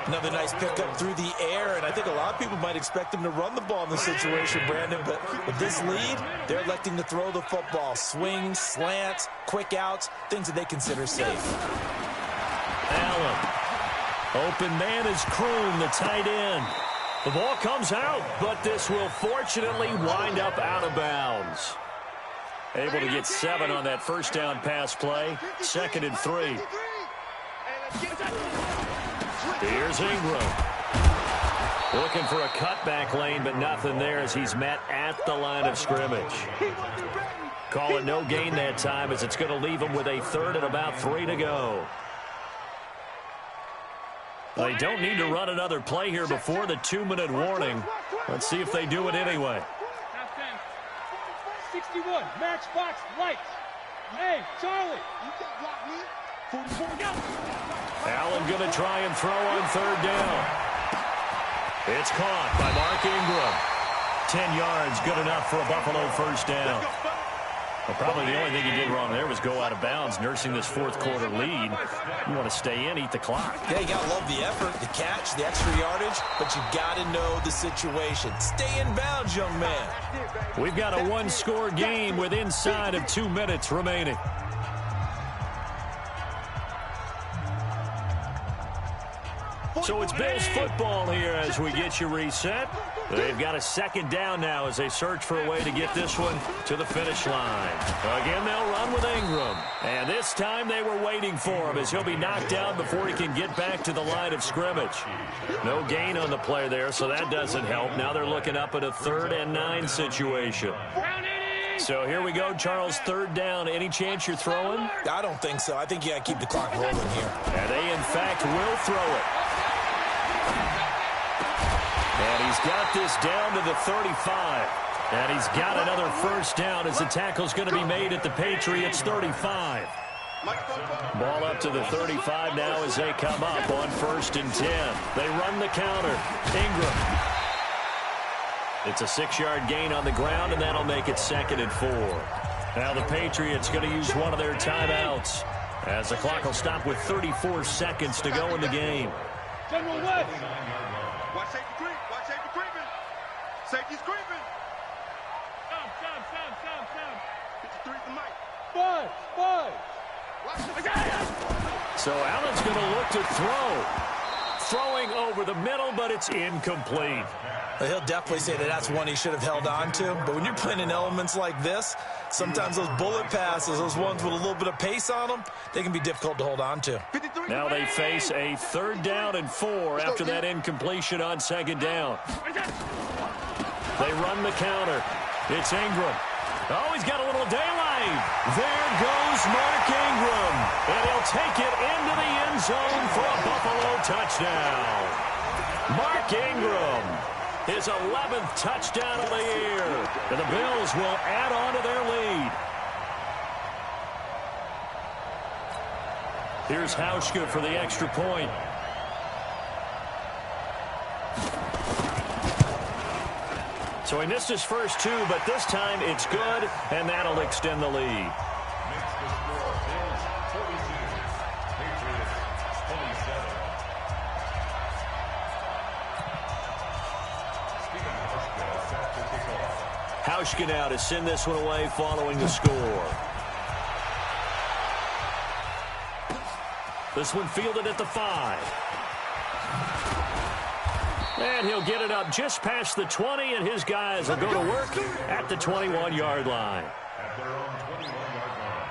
Another nice pickup through the air, and I think a lot of people might expect him to run the ball in this situation, Brandon, but with this lead, they're electing to throw the football. Swings, slants, quick outs, things that they consider safe. Allen. Open man is Kroon, the tight end. The ball comes out, but this will fortunately wind up out of bounds. Able to get 7 on that first down pass play. Second and 3. Here's Ingram. Looking for a cutback lane, but nothing there as he's met at the line of scrimmage. Call it no gain that time as it's going to leave him with a third and about 3 to go. They don't need to run another play here before the 2-minute warning. Let's see if they do it anyway. 61, matchbox lights. Hey, Charlie. You can't block me. 44, go. Allen going to try and throw on third down. It's caught by Mark Ingram. 10 yards, good enough for a Buffalo first down. Well, probably the only thing he did wrong there was go out of bounds, nursing this fourth quarter lead. You want to stay in, eat the clock. Yeah, you got to love the effort, the catch, the extra yardage, but you got to know the situation. Stay in bounds, young man. We've got a one-score game with inside of 2 minutes remaining. So it's Bills football here as we get you reset. They've got a second down now as they search for a way to get this one to the finish line. Again, they'll run with Ingram. And this time they were waiting for him as he'll be knocked down before he can get back to the line of scrimmage. No gain on the play there, so that doesn't help. Now they're looking up at a 3rd and 9 situation. So here we go, Charles, 3rd down. Any chance you're throwing? I don't think so. I think you got to keep the clock rolling here. And they, in fact, will throw it. And he's got this down to the 35. And he's got another first down as the tackle's going to be made at the Patriots' 35. Ball up to the 35 now as they come up on 1st and 10. They run the counter. Ingram. It's a 6-yard gain on the ground, and that'll make it 2nd and 4. Now the Patriots going to use one of their timeouts as the clock will stop with 34 seconds to go in the game. General West. Watch safety creep. Watch safety creeping. Safety's creeping. Stop. 53 the mic. Five. So Allen's going to look to throw. Throwing over the middle, but it's incomplete. He'll definitely say that that's one he should have held on to. But when you're playing in elements like this, sometimes those bullet passes, those ones with a little bit of pace on them, they can be difficult to hold on to. Now they face a 3rd down and 4 after that incompletion on 2nd down. They run the counter. It's Ingram. Oh, he's got a little daylight. There goes Mark Ingram. And he'll take it into the end zone for a Buffalo touchdown. Mark Ingram, his 11th touchdown of the year. And the Bills will add on to their lead. Here's Hauschka for the extra point. So he missed his first 2, but this time it's good, and that'll extend the lead. Hauschka now to send this one away following the score. This one fielded at the 5. And he'll get it up just past the 20, and his guys will go to work at the 21-yard line. At their own 21-yard line.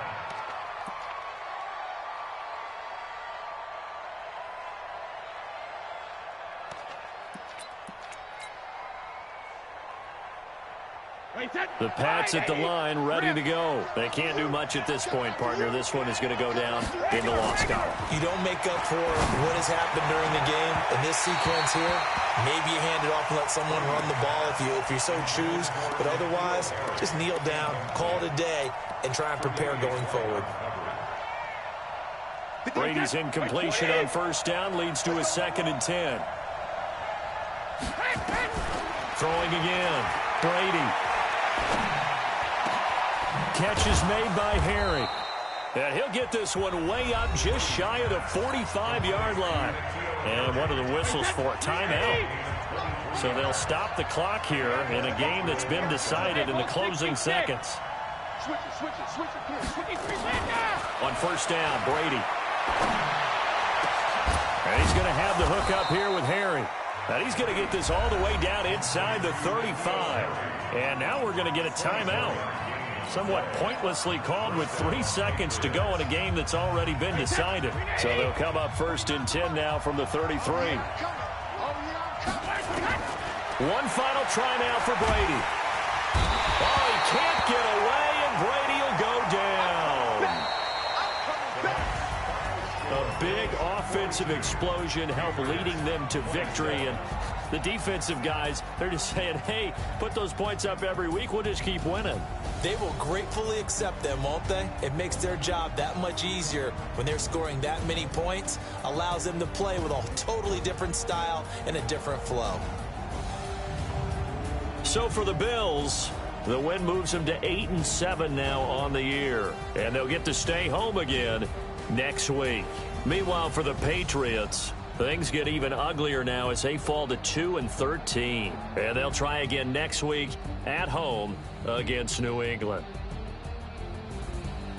The Pats at the line, ready to go. They can't do much at this point, partner. This one is going to go down in the loss column. You don't make up for what has happened during the game. In this sequence here, maybe you hand it off and let someone run the ball if you so choose. But otherwise, just kneel down, call it a day, and try and prepare going forward. Brady's incompletion on 1st down leads to a 2nd and 10. Throwing again. Brady. Catch is made by Harry. And he'll get this one way up just shy of the 45-yard line. And one of the whistles for a timeout. So they'll stop the clock here in a game that's been decided in the closing seconds. On 1st down, Brady. And he's going to have the hook up here with Harry. And he's going to get this all the way down inside the 35. And now we're going to get a timeout. Somewhat pointlessly called with 3 seconds to go in a game that's already been decided. So they'll come up 1st and 10 now from the 33. One final try now for Brady. Oh, he can't get away, and Brady will go down. A big offensive explosion helped leading them to victory. And the defensive guys, they're just saying, hey, put those points up every week. We'll just keep winning. They will gratefully accept them, won't they? It makes their job that much easier when they're scoring that many points. Allows them to play with a totally different style and a different flow. So for the Bills, the win moves them to 8-7 now on the year. And they'll get to stay home again next week. Meanwhile, for the Patriots, things get even uglier now as they fall to 2-13. And they'll try again next week at home against New England.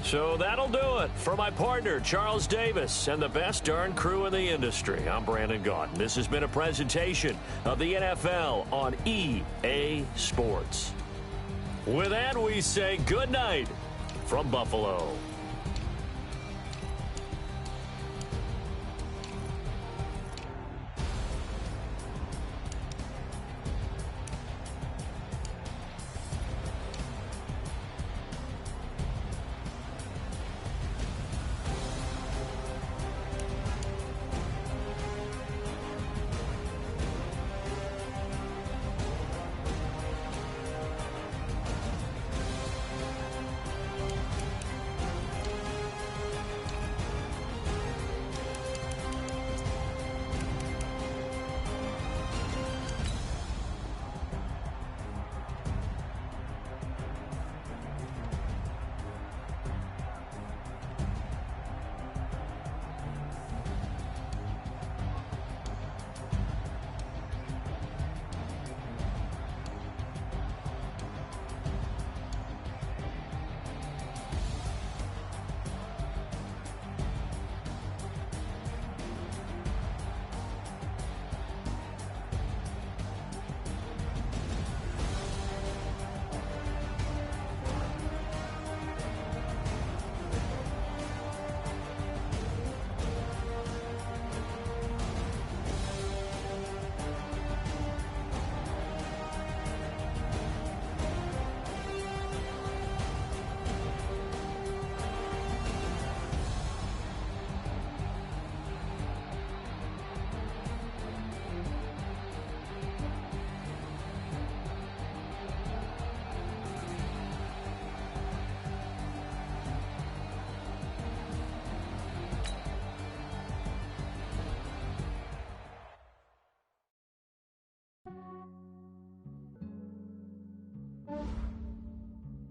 So that'll do it for my partner, Charles Davis, and the best darn crew in the industry. I'm Brandon Gaudin. This has been a presentation of the NFL on EA Sports. With that, we say good night from Buffalo.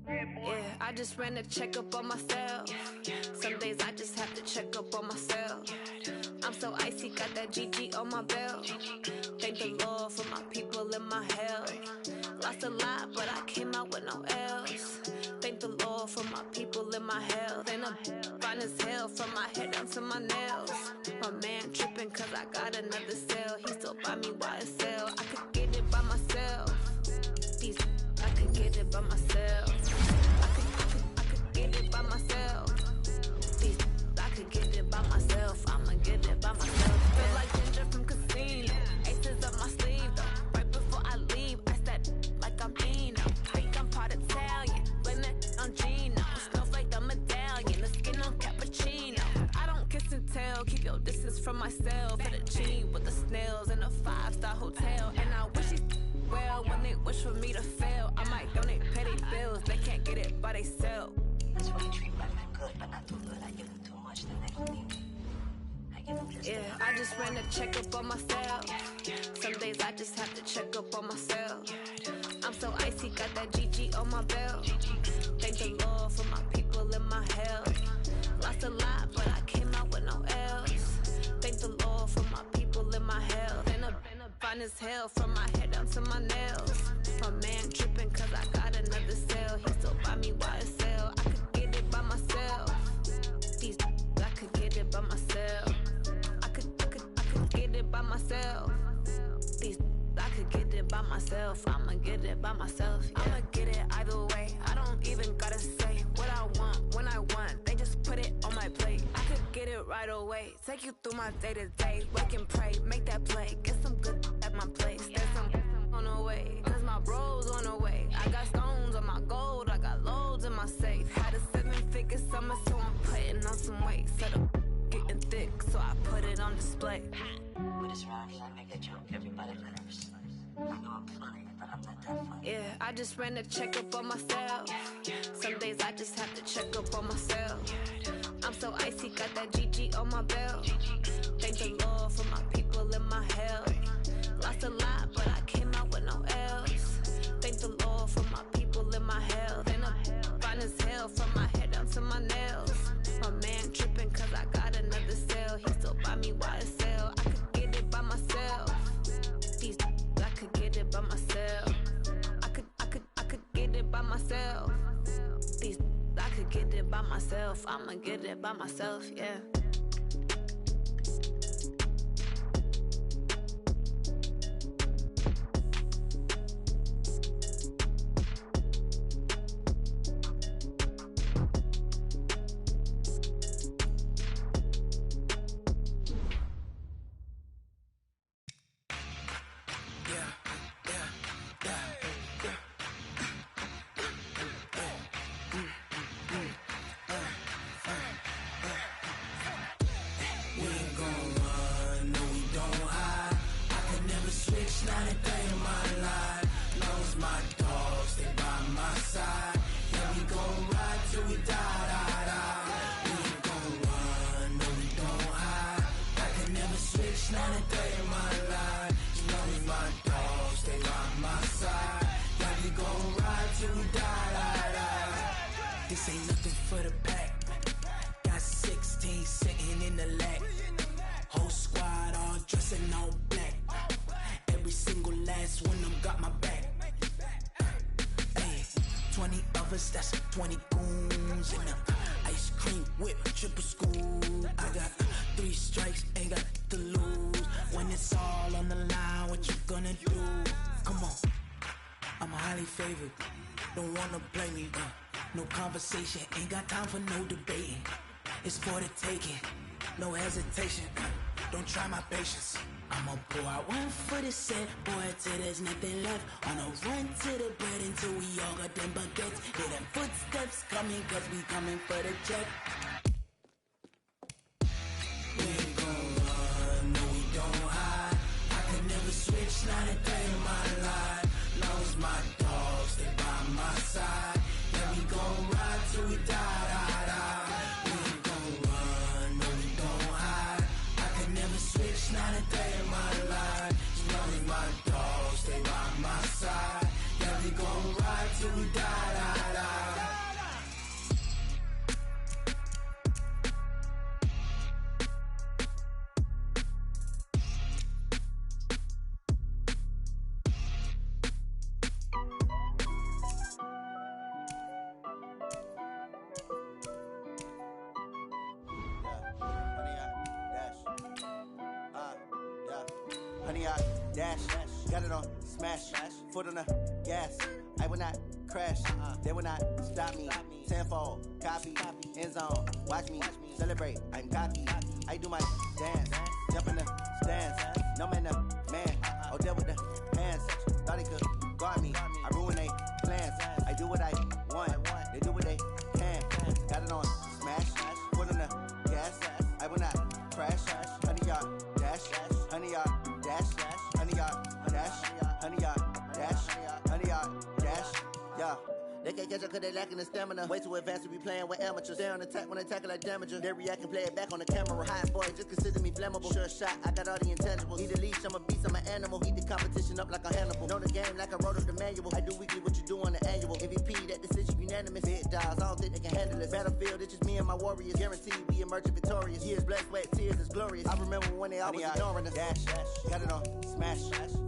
Yeah, I just ran a checkup on myself. Some days I just have to check up on myself. I'm so icy, got that GG on my belt. Thank the Lord for my people and my health. Lost a lot, but I came out with no L's. Thank the Lord for my people and my health. And I'm fine as hell from my head down to my nails. My man tripping cause I got another cell. He still buy me YSL. I could get it by myself. These I could get it by myself. I could get it by myself. These I could get it by myself. I'ma get it by myself. Feel like ginger from casino. Aces up my sleeve though. Right before I leave, I said like I'm Eno. Think I'm part Italian. Blame it on Gino. Smells like the medallion. The skin on cappuccino. I don't kiss and tell. Keep your distance from myself. Hit a G with the snails in a 5-star hotel. And I wish you well when they wish for me to fail. I might donate petty bills. They can't get it by they sell. That's why I treat women good, but not too good. I give them too much, then they don't need me. I give them just Yeah, I just ran a checkup on myself. Some days I just have to check up on myself. I'm so icy, got that GG on my belt. Thank the Lord for my people and my health. Lost a lot, but I came out with no L's. Thank the Lord for my people and my health. And I'm fine as hell from my head down to my nails. My man tripping cause I got another cell. He still buy me YSL. I could get it by myself. These I could get it by myself. I could get it by myself. These I could get it by myself. I'ma get it by myself. Yeah. I'ma get it either way. I don't even gotta say what I want when I want. They just put it on my plate. I could get it right away. Take you through my day to day. Wake and pray, make that play. Get some good at my place. There's some on the way. Cause my bros on the way. I got stones on my gold. I got loads in my safe. Had a 7-figure summer, so I'm putting on some weight. Set up getting thick, so I put it on display. with this round here, I make a joke, everybody laughs. I know I'm funny, but I'm not that funny. Yeah, I just ran a checkup on myself. Some days I just have to check up on myself. I'm so icy, got that GG on my belt. Thank the Lord for my people and my health. Lost a lot, but I came out with no L's. Thank the Lord for my people and my health. And I'm fine as hell from my head down to my nails. My man tripping cause I got another cell. He still buy me YSL. I could get it by myself. These I could get it by myself. I could get it by myself. These I could get it by by myself. I'ma get it by myself, yeah. This ain't nothing for the pack. Got 16 sitting in the lag. Whole squad all dressing all black. Every single last one of them got my back. Hey, 20 of us, that's 20 goons in the ice cream whip, triple school. I got 3 strikes, ain't got to lose. When it's all on the line, what you gonna do? Come on, I'm highly favored. Don't wanna play me, no conversation, ain't got time for no debating. It's for the taking, no hesitation. Don't try my patience. I'ma pour out one for the set, boy, till there's nothing left. On a run to the bread until we all got them baguettes. Hear them footsteps coming, cause we coming for the check. We ain't gon' run, no we don't hide. I could never switch, not a day in my life. Long as my dogs stay by my side. Yeah, we gon' ride till we die, die, die. We ain't gon' run, no we don't hide. I could never switch, not a day in my life. As long as my dogs stay by my side. Yeah, we gon' ride till we die, die, die. Honey, I dash, got it on smash, foot on the gas. I will not crash, they will not stop me. Tenfold, copy, end zone, watch me celebrate. I'm cocky, I do my dance, jump in the stands. No man, the man, oh there with the hands. Thought he could guard me, I ruin they plans. I do what I want, they do what they can. Got it on smash, foot on the gas. I will not crash, honey, y'all dash, honey, y'all dash, honey, y'all dash, honey, y'all dash, honey, y'all dash, yeah. They can't catch up cause they lacking the stamina. Way too advanced to be playing with amateurs. They on attack when they tackle like damager. They react and play it back on the camera. Hot boy, just consider me flammable. Sure shot, I got all the intangibles. Need a leash, I'm a beast, I'm an animal. Heat the competition up like a Hannibal. Know the game like I wrote up the manual. I do weekly what you do on the annual. MVP, that decision unanimous. Big dogs, I don't think they can handle it. Battlefield, it's just me and my warriors. Guaranteed we emerge victorious. Years, blood, sweat, tears, is glorious. I remember when they always ignoring us. Dash, got it on smash,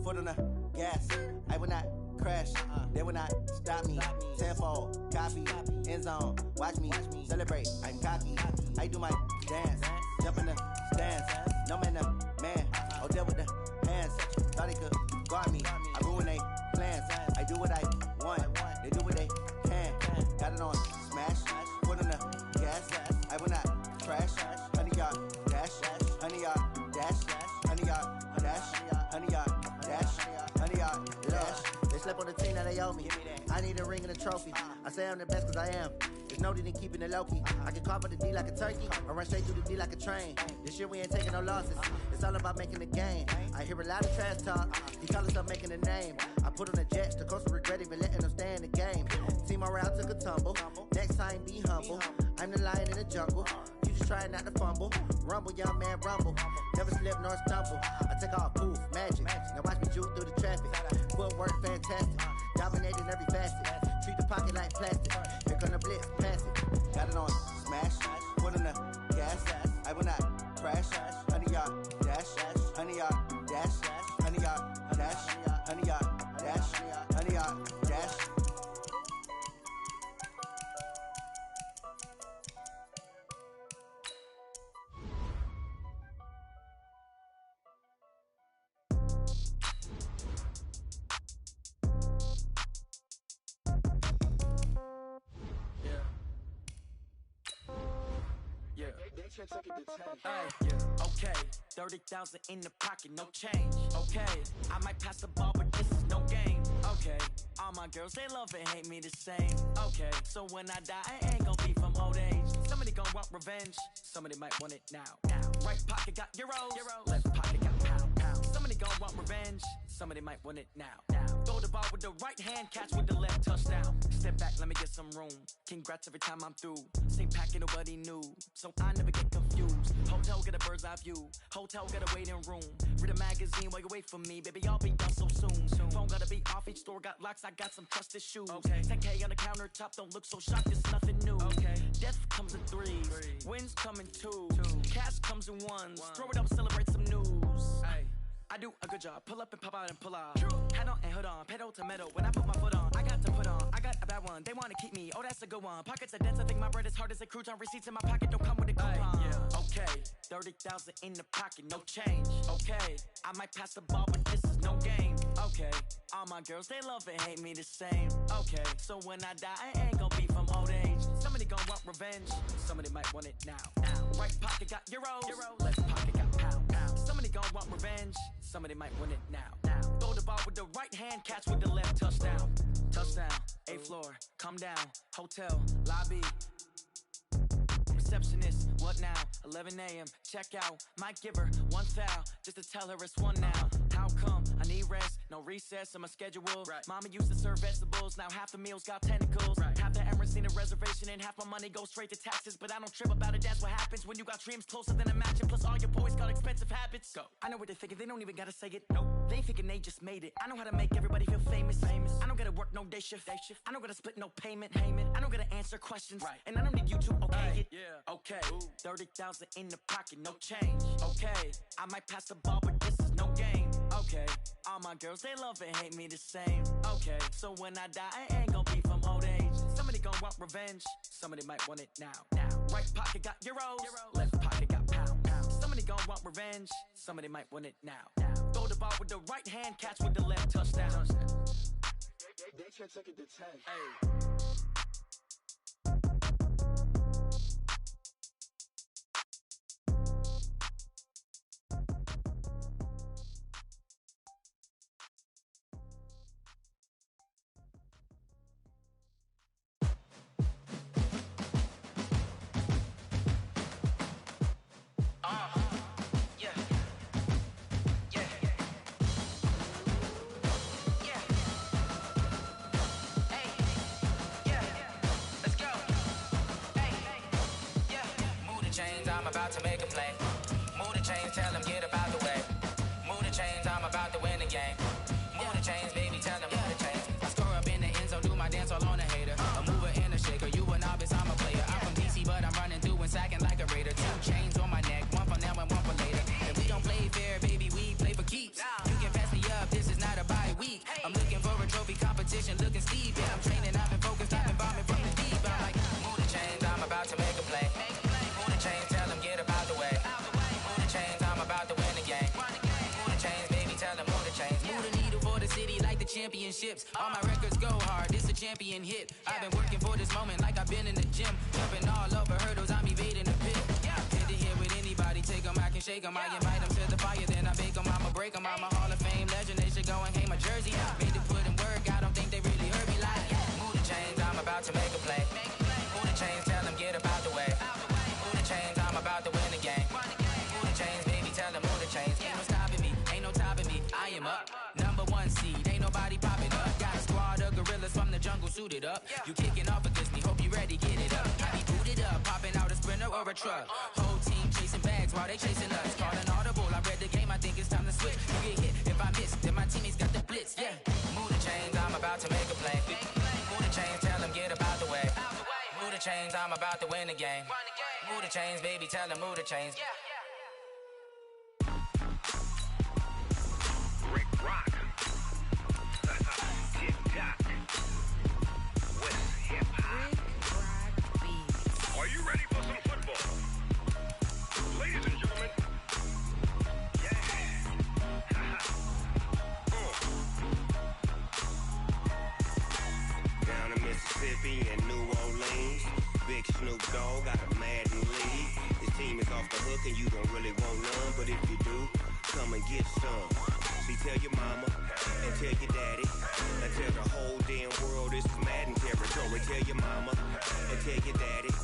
foot on the gas. I will not crash, they will not stop me. Tenfold, copy, end zone, watch me celebrate. I'm cocky, I do my dance, jump in the stands. No man, the man, oh there with the hands. Thought he could guard me, I ruin they plans. I do what I want, they do what they can. Got it on smash, foot on the gas. I will not crash, honey y'all dash, honey y'all dash, honey y'all dash, honey y'all dash, honey y'all dash. They slept on the team that they owe me. I need a ring and a trophy. I say I'm the best cause I am. There's no need in keeping it low-key. I can carve up the D like a turkey or run straight through the D like a train. This year we ain't taking no losses. It's all about making the game. I hear a lot of trash talk. He call himself making a name. I put on the Jets. The coach will regret even letting them stay in the game. Team morale took a tumble. Next time be humble. I'm the lion in the jungle. You just try not to fumble. Rumble, young man, rumble. Never slip nor stumble. I take off, poof, magic. Now watch me juke through the traffic. Footwork fantastic. Dominating every facet. Treat the pocket like plastic. Here come the blitz, pass it. Got it on smash. Foot on the gas. I will not crash. Honey, y'all dash. Honey, y'all dash. Honey, y'all dash. Honey, y'all dash. Honey, y'all dash. Okay, 30,000 in the pocket, no change. Okay, I might pass the ball, but this is no game. Okay, all my girls, they love and hate me the same. Okay, so when I die, I ain't gonna be from old age. Somebody gon' want revenge, somebody might want it now. Right pocket got euros, left pocket got pound. Somebody gon' want revenge, somebody might want it now. Throw the ball with the right hand, catch with the left, touchdown. Step back, let me get some room. Congrats every time I'm through. Same packet, nobody knew, so I never get confused. Hotel get a bird's eye view, hotel get a waiting room. Read a magazine while you wait for me, baby, I'll be done so soon. Phone gotta be off, each store got locks, I got some trusted shoes. 10K on the countertop, don't look so shocked, it's nothing new. Death comes in threes, wins come in two. Cash comes in ones, throw it up, celebrate some news. I do a good job, pull up and pop out and pull out. Hat on and hood on, pedal to metal, when I put my foot on, I got to put on, I got a bad one, they wanna keep me, oh that's a good one. Pockets are dense, I think my bread is hard as a crouton, receipts in my pocket don't come with a coupon. Okay, 30,000 in the pocket, no change. Okay, I might pass the ball, but this is no game. Okay, all my girls, they love and hate me the same. Okay, so when I die, I ain't gonna be from old age. Somebody gon' want revenge, somebody might want it now. Right pocket got euros, left pocket got pound. Somebody gon' want revenge, somebody might want it now. Throw the ball with the right hand, catch with the left, touchdown. Touchdown, 8th floor, come down, hotel, lobby. Receptionist, what now? 11 a.m., check out. Might give her one foul, just to tell her it's one now. How come? I need rest, no recess in my schedule. Mama used to serve vegetables, now half the meals got tentacles. Half the Emirates need a reservation and half my money goes straight to taxes. But I don't trip about it, that's what happens when you got dreams closer than a matching. Plus all your boys got expensive habits. Go. I know what they're thinking, they don't even gotta say it. Nope. They ain't thinking they just made it. I know how to make everybody feel famous. I don't gotta work no day shift. I don't gotta split no payment. I don't gotta answer questions. And I don't need you to okay it. Okay, 30,000 in the pocket, no change. Okay, I might pass the ball, but this is no game. Okay, all my girls, they love and hate me the same. Okay, so when I die, I ain't gonna be from old age. Somebody gon' want revenge, somebody might want it now. Right pocket got euros, left pocket got pound. Somebody gon' want revenge, somebody might want it now. Throw the ball with the right hand, catch with the left, touchdown. They should take it to 10. About to make a play. Move the chains, tell them get up out the way. Move the chains, I'm about to win the game. Move the chains, baby, tell them move the chains. I score up in the end zone, do my dance all on a hater. A mover and a shaker, you a novice, I'm a player. I'm from DC, but I'm running through and sacking like a raider. 2 chains on my neck, one for now and one for later. If we don't play fair, baby, we play for keeps. You can pass me up, this is not a bye week. I'm looking for a trophy competition, looking steep. Yeah, I'm training, I've been focused, I've been bombing from the deep. I'm like, move the chains, I'm about to make a play. Move the chains, tell them get up out the way. Move the chains, I'm about to win the game. Move the chains, baby, tell them move the chains. Move the needle for the city like the championships. All my records go hard, this a champion hit. I've been working for this moment like I've been in the gym. Jumping all over hurdles, I'm evading the pit. Hit it here with anybody, take them, I can shake them. I invite them to the fire, then I bake them, I'ma break them. I'm a Hall of Fame legend, they should go and hang my jersey. Made to put in work, I don't think they really heard me like. Move the chains, I'm about to make a play. Move the chains, tell them get up out the way. Move the chains, I'm about to win the game. Move the chains, baby, tell them move the chains. Ain't no stopping me, ain't no topping me. I am up, #1 seed, ain't nobody popping up. Got a squad of gorillas from the jungle suited up. You kicking off against me, hope you ready, get it up. I be booted up, popping out a Sprinter or a truck. Whole team chasing bags while they chasing us. Calling audible, I read the game, I think it's time to switch. You get hit if I miss, then my teammates got the blitz, yeah. Move the chains, I'm about to make a play. Move the chains, tell them get up out the way. Move the chains, I'm about to win the game. Move the chains, baby, tell them move the chains. Rick Rock. Tick-tock. West hip-hop. Are you ready for some football? Ladies and gentlemen. Down in Mississippi and New Orleans, Big Snoop Dogg got a Madden lead. His team is and you don't really want none, but if you do, come and get some. See, tell your mama and tell your daddy and tell the whole damn world this is Madden territory. Tell your mama and tell your daddy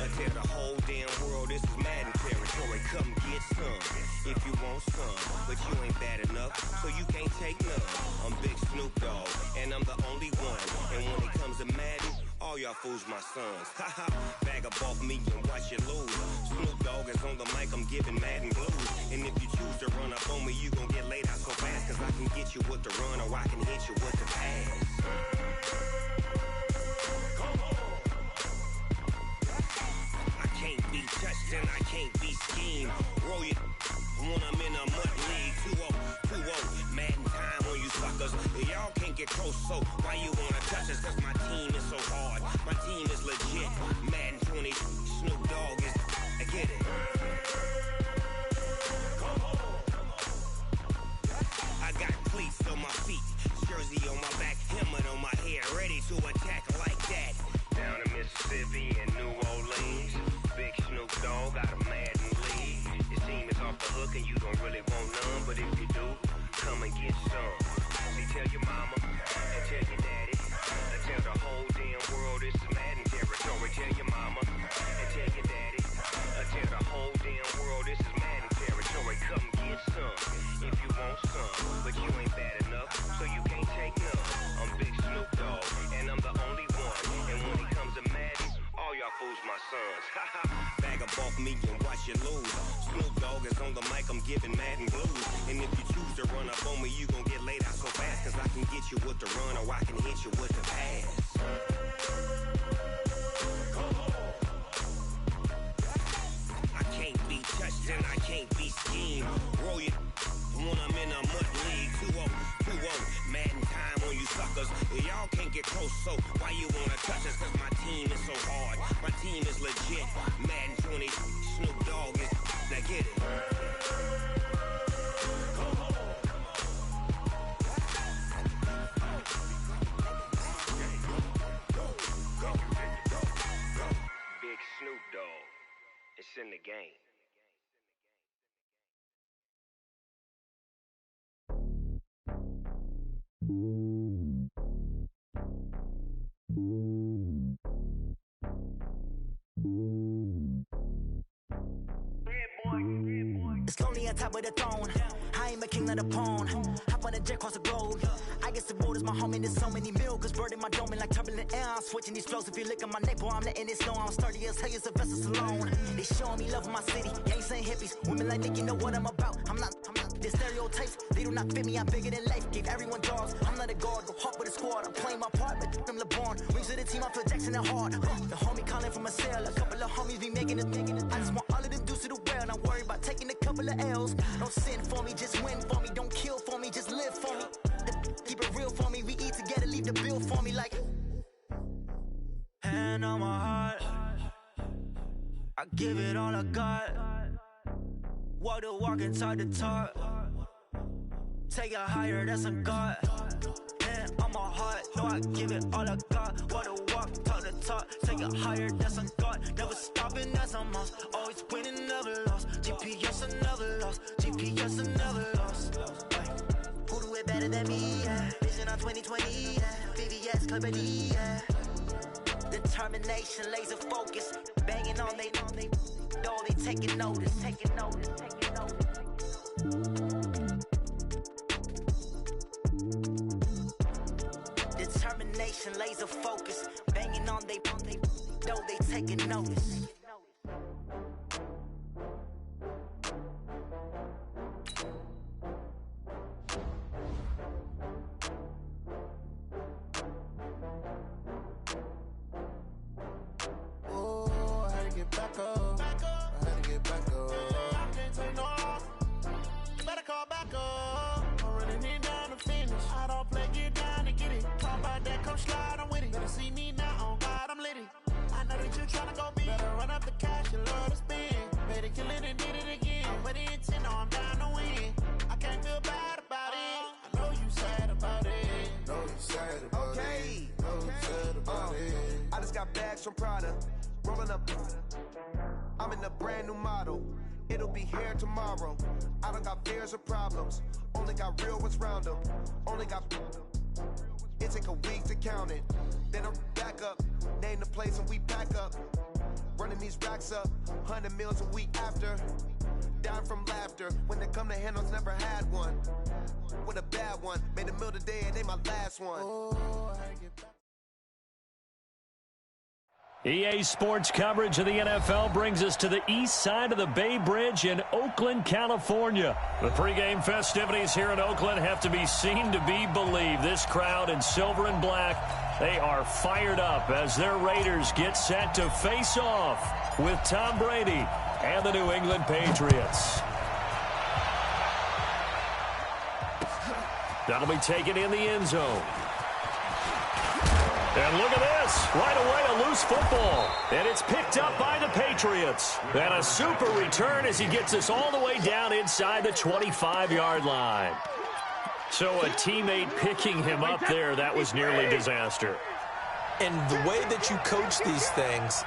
and tell the whole damn world this is Madden territory. Come get some if you want some, but you ain't bad enough, so you can't take none. I'm Big Snoop Dogg, and I'm the only one. And when it comes to Madden, all y'all fools my sons. Haha, bag up off me and watch you lose. Snoop Dogg is on the mic, I'm giving Madden blues. And if you choose to run up on me, you gon' get laid out so fast, cause I can get you with the run or I can hit you with the pass. I can't be touched and I can't be schemed. Roll you when I'm in a mud league. 2-0, Madden time on you suckers. Y'all can't get close, so why you wanna touch us? Cause my team is so hard, my team is legit. Madden 20, Snoop Dogg is, I get it. I got cleats on my feet, jersey on my back, helmet on my head, ready to attack like that. Down in Mississippi and New Orleans, Big Snoop Dogg got a Madden league. Your team is off the hook and you don't really want none, but if you do, come and get some. See, tell your mama and tell your daddy and tell the whole damn world this is Madden territory. Tell your mama and tell your daddy and tell the whole damn world this is Madden territory. Come get some if you want some, but you ain't bad enough, so you can't take none. I'm Big Snoop Dogg, and I'm the only one. And when it comes to Madden, all y'all fools my sons. Haha, bag up off me and watch you lose. Snoop Dogg is on the mic, I'm giving Madden blues. And if you choose to run up on me, you gon' get laid out so fast, cause I can get you with the run or I can hit you with the pass. I can't be touched and I can't be schemed. Roll you when I'm in a mud league. 2-0, Madden time on you suckers. Y'all can't get close, so why you wanna touch us? Cause my team is so hard, my team is legit. Madden 20, Snoop Dogg is, now get it. Big Snoop Dogg, it's in the game. It's lonely on top of the throne. I ain't a king of the pawn. Hop on a jet across the globe. I guess the road is my home and there's so many milkers. Bird in my dome and like turbulent air. I'm switching these flows. If you look at my neck, boy, I'm letting it snow. I'm sturdy as hell as a vessel alone. They showing me love in my city. Gangs ain't hippies. Women like Nick, you know what I'm about. I'm not. The stereotypes, they do not fit me. I'm bigger than life. Gave everyone dogs. I'm not a guard. Go hard with a squad. I'm playing my part, but them LeBron. Rings to the team. I feel Jackson and hard. The homie calling from a cell. A couple of homies be making it. I just want all of them dudes to do well. Not worry about taking a couple of L's. Don't sin for me, just win for me. Don't kill for me, just live for me. Keep it real for me. We eat together, leave the bill for me like. Hand on my heart, I give it all I got. Walk the walk and talk the talk. Take it higher, that's a God. Hand on my heart, no, I give it all I got. Walk the walk, talk the talk. Take it higher, that's a God. Never stopping, that's a must. Always winning, never lost. GPS, I never lost. GPS, I never lost. Who do it better than me? Yeah. Vision on 2020. Yeah. VVS, Clarity. Yeah. Determination, laser focus. Banging on they know they taking notice. Taking notice. Taking notice. Determination, laser focus. Banging on they know they taking notice. Back up. I had to get back up. I can't take no loss. You better call back up. I'm running it down to finish. I don't play, get down to get it. Talk about that, come slide, I'm with it. Better see me now, on God, I'm lit it. I know that you tryna go big. Better run up the cash, you love to spend. Better kill it and did it again. But the intent, no, I'm down to win. I can't feel bad about it. I know you sad about it. Know you sad about it. Know you sad about it. I just got bags from Prada. Rolling up, I'm in a brand new model. It'll be here tomorrow. I don't got fears or problems. Only got real ones round them. Only got... It take a week to count it. Then I'm back up. Name the place and we pack up. Running these racks up. 100 meals a week after. Dying from laughter. When they come to handles, never had one. With a bad one. Made a meal today and they my last one. Oh, I get back. EA Sports coverage of the NFL brings us to the east side of the Bay Bridge in Oakland, California. The pregame festivities here in Oakland have to be seen to be believed. This crowd in silver and black, they are fired up as their Raiders get set to face off with Tom Brady and the New England Patriots. That'll be taken in the end zone. And look at this. Right away, a loose football. And it's picked up by the Patriots. And a super return as he gets us all the way down inside the 25-yard line. So a teammate picking him up there, that was nearly disaster. And the way that you coach these things,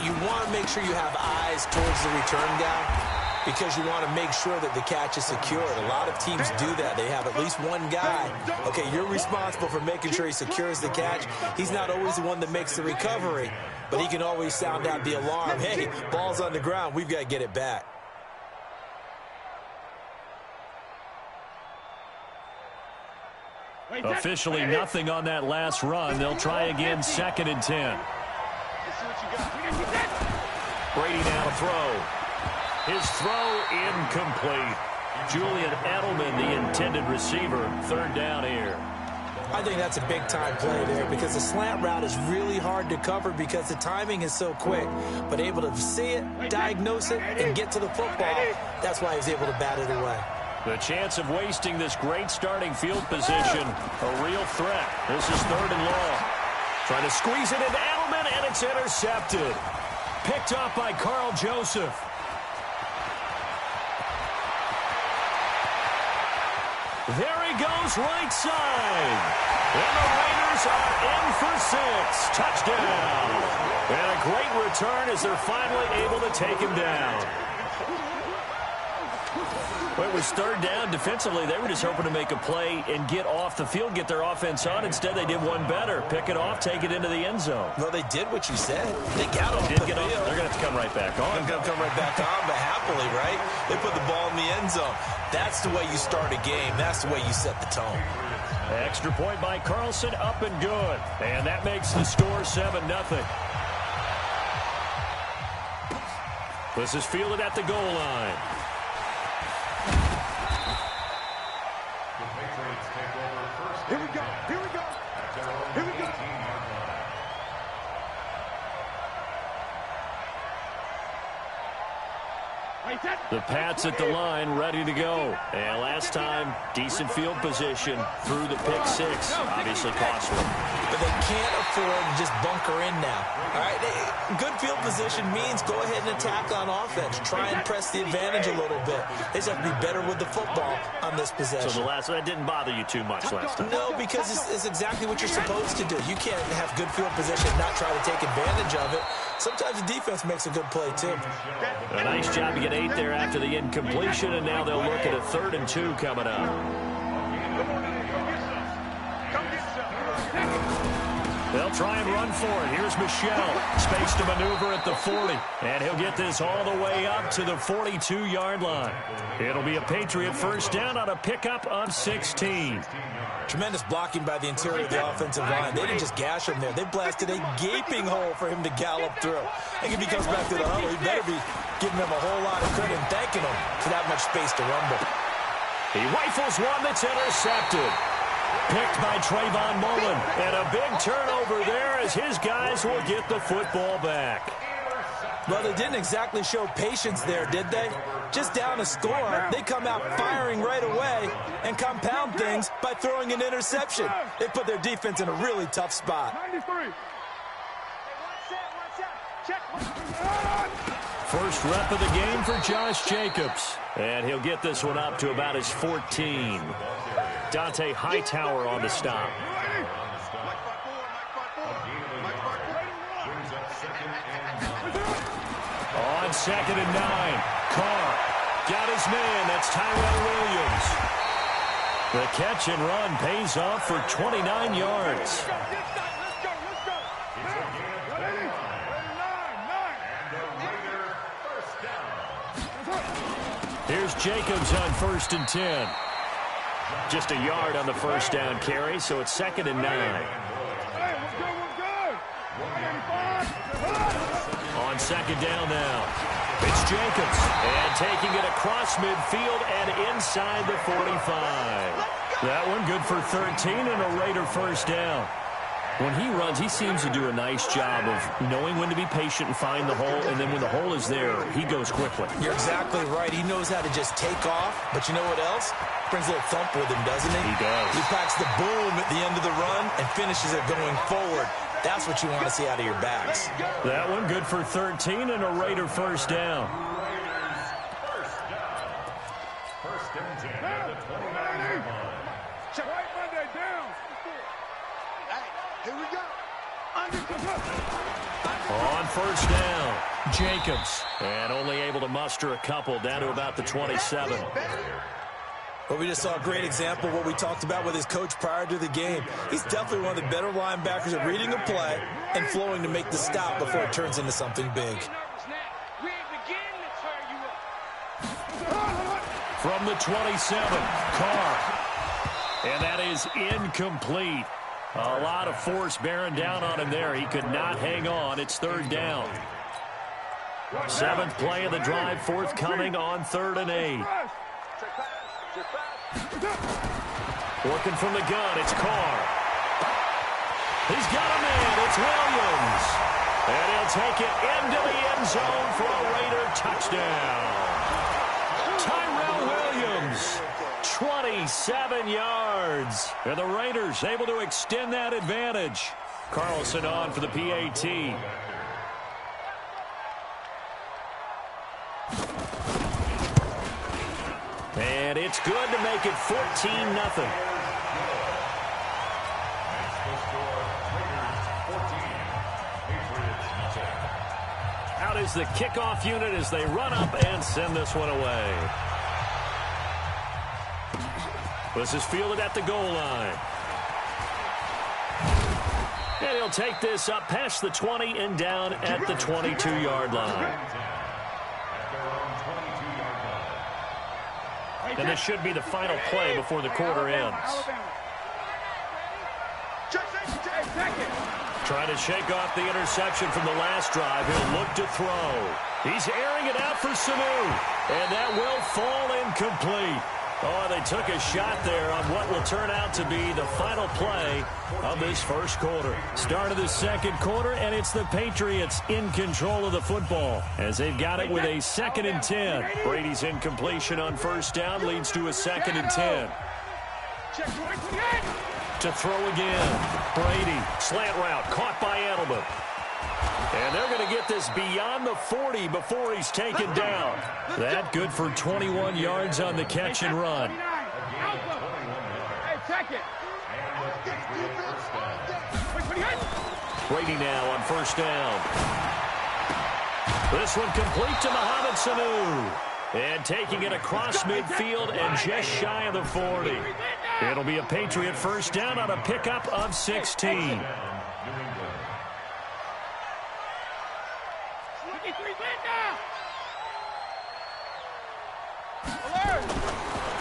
you want to make sure you have eyes towards the return guy, because you want to make sure that the catch is secured. A lot of teams do that. They have at least one guy. Okay, you're responsible for making sure he secures the catch. He's not always the one that makes the recovery, but he can always sound out the alarm. Hey, ball's on the ground. We've got to get it back. Officially nothing on that last run. They'll try again, 2nd and 10. Brady now to throw. His throw incomplete. Julian Edelman, the intended receiver, 3rd down here. I think that's a big-time play there because the slant route is really hard to cover because the timing is so quick. But able to see it, diagnose it, and get to the football, that's why he was able to bat it away. The chance of wasting this great starting field position, a real threat. This is 3rd and long. Trying to squeeze it into Edelman, and it's intercepted. Picked off by Carl Joseph. There he goes, right side. And the Raiders are in for 6. Touchdown. And a great return as they're finally able to take him down. Well, it was 3rd down. Defensively, they were just hoping to make a play and get off the field, get their offense on. Instead, they did one better. Pick it off, take it into the end zone. Well, they did what you said. They got off the field. They're going to have to come right back on. They're going to come right back on, but happily, right? They put the ball in the end zone. That's the way you start a game. That's the way you set the tone. Extra point by Carlson, up and good. And that makes the score 7-0. This is fielded at the goal line. Here we go. Here we go. Here we go. The Pats at the line, ready to go. And last time, decent field position through the pick 6. Obviously costly. But they can't afford to just bunker in now. All right, good field position means go ahead and attack on offense. Try and press the advantage a little bit. They just have to be better with the football on this possession. So that didn't bother you too much last time? No, because it's exactly what you're supposed to do. You can't have good field position and not try to take advantage of it. Sometimes the defense makes a good play, too. A nice job to get 8 there after the incompletion, and now they'll look at a 3rd and 2 coming up. They'll try and run for it. Here's Michel. Space to maneuver at the 40. And he'll get this all the way up to the 42-yard line. It'll be a Patriot 1st down on a pickup of 16. Tremendous blocking by the interior of the offensive line. They didn't just gash him there. They blasted a gaping hole for him to gallop through. I think if he comes back to the huddle, he better be giving them a whole lot of credit and thanking him for that much space to rumble. He rifles one that's intercepted. Picked by Trayvon Mullen. And a big turnover there as his guys will get the football back. Well, they didn't exactly show patience there, did they? Just down a score, they come out firing right away and compound things by throwing an interception. They put their defense in a really tough spot. 93. First rep of the game for Josh Jacobs. And he'll get this one up to about his 14. Dante Hightower on the stop. On 2nd and 9, Carr got his man. That's Tyrell Williams. The catch and run pays off for 29 yards. Here's Jacobs on 1st and 10. Just a yard on the first down carry, so it's 2nd and 9. On 2nd down now, it's Jacobs. And taking it across midfield and inside the 45. That one good for 13 and a Raider first down. When he runs, he seems to do a nice job of knowing when to be patient and find the hole, and then when the hole is there, he goes quickly. You're exactly right. He knows how to just take off, but you know what else? Brings a little thump with him, doesn't he? He does. He packs the boom at the end of the run and finishes it going forward. That's what you want to see out of your backs. That one good for 13 and a Raider first down. First and 10 at the 29-yard line. Check right Monday down. Here we go. On first down, Jacobs. And only able to muster a couple down to about the 27. Well, we just saw a great example of what we talked about with his coach prior to the game. He's definitely one of the better linebackers at reading a play and flowing to make the stop before it turns into something big. From the 27, Carr. And that is incomplete. A lot of force bearing down on him there. He could not hang on. It's 3rd down. 7th play of the drive, forthcoming on 3rd and 8. Working from the gun, it's Carr. He's got a man, it's Williams. And he'll take it into the end zone for a Raider touchdown. Tyrell Williams, 27 yards. And the Raiders able to extend that advantage. Carlson on for the PAT. And it's good to make it 14-0. Out is the kickoff unit as they run up and send this one away. This is fielded at the goal line. And he'll take this up past the 20 and down at the 22-yard line. And this should be the final play before the quarter ends. Trying to shake off the interception from the last drive. He'll look to throw. He's airing it out for Sanu. And that will fall incomplete. Oh, they took a shot there on what will turn out to be the final play of this first quarter. Start of the second quarter, and it's the Patriots in control of the football as they've got it with a 2nd and 10. Brady's incompletion on first down leads to a 2nd and 10. To throw again. Brady, slant route, caught by Edelman. And they're going to get this beyond the 40 before he's taken down. That good for 21 yards on the catch and run. Brady now on first down. This one complete to Mohamed Sanu. And taking it across midfield and just shy of the 40. It'll be a Patriot first down on a pickup of 16.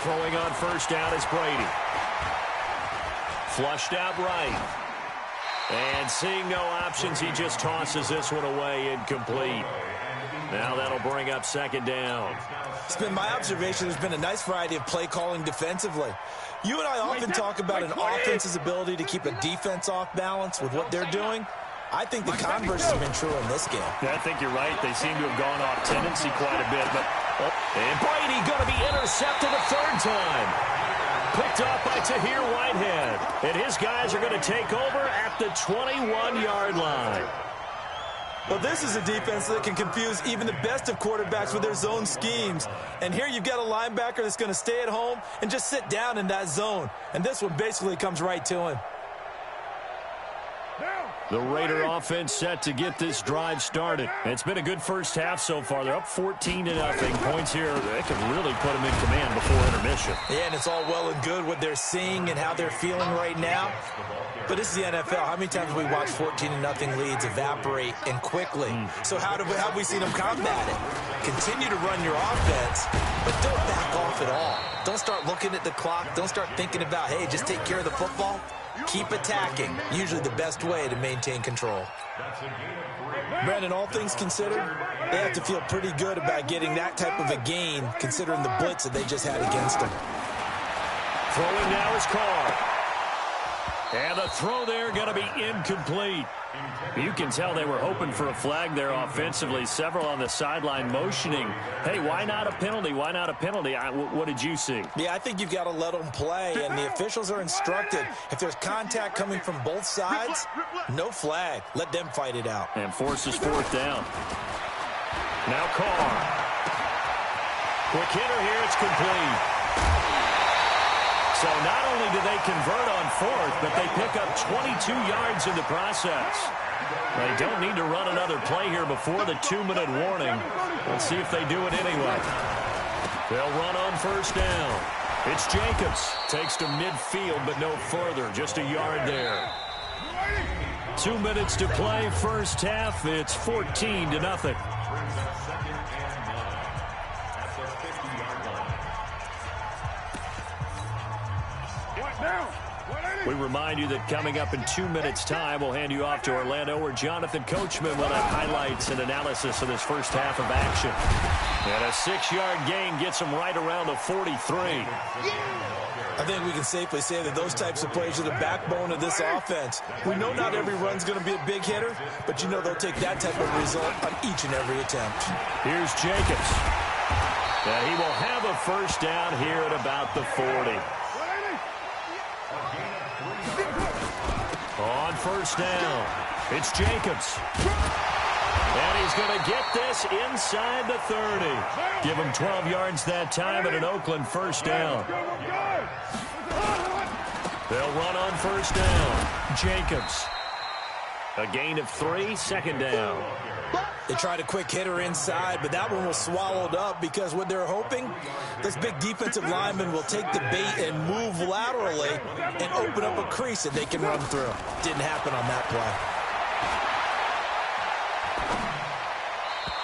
Throwing on first down is Brady. Flushed out right. And seeing no options, he just tosses this one away incomplete. Now that'll bring up 2nd down. It's been my observation there's been a nice variety of play calling defensively. You and I often talk about an offense's ability to keep a defense off balance with what they're doing. I think the converse has been true in this game. Yeah, I think you're right. They seem to have gone off tendency quite a bit. And Brady going to be intercepted a 3rd time. Picked off by Tahir Whitehead. And his guys are going to take over at the 21-yard line. Well, this is a defense that can confuse even the best of quarterbacks with their zone schemes. And here you've got a linebacker that's going to stay at home and just sit down in that zone. And this one basically comes right to him. Now. The Raider offense set to get this drive started. It's been a good first half so far. They're up 14-0. Points here, they can really put them in command before intermission. Yeah, and it's all well and good what they're seeing and how they're feeling right now. But this is the NFL. How many times have we watched 14-0 leads evaporate and quickly? So how have we seen them combat it? Continue to run your offense, but don't back off at all. Don't start looking at the clock. Don't start thinking about, hey, just take care of the football. Keep attacking. Usually the best way to maintain control. Brandon, all things considered, they have to feel pretty good about getting that type of a gain, considering the blitz that they just had against them. Throwing now is Carr. And the throw there going to be incomplete. You can tell they were hoping for a flag there offensively. Several on the sideline motioning. Hey, why not a penalty? Why not a penalty? What did you see? Yeah, I think you've got to let them play, and the officials are instructed. If there's contact coming from both sides, no flag. Let them fight it out. And forces fourth down. Now Carr. Quick hitter here. It's complete. So not only do they convert on fourth, but they pick up 22 yards in the process. They don't need to run another play here before the 2-minute warning. Let's see if they do it anyway. They'll run on first down. It's Jacobs. Takes to midfield, but no further. Just a yard there. 2 minutes to play first half. It's 14-0. We remind you that coming up in 2 minutes' time, we'll hand you off to Orlando, where Jonathan Coachman will have highlights and analysis of this first half of action. And a 6-yard gain gets them right around the 43. I think we can safely say that those types of plays are the backbone of this offense. We know not every run's going to be a big hitter, but you know they'll take that type of result on each and every attempt. Here's Jacobs. And he will have a first down here at about the 40. On first down, it's Jacobs. And he's going to get this inside the 30. Give him 12 yards that time and an Oakland first down. They'll run on first down. Jacobs. A gain of 3, second down. They tried a quick hitter inside, but that one was swallowed up because what they're hoping, this big defensive lineman will take the bait and move laterally and open up a crease that they can run through. Didn't happen on that play.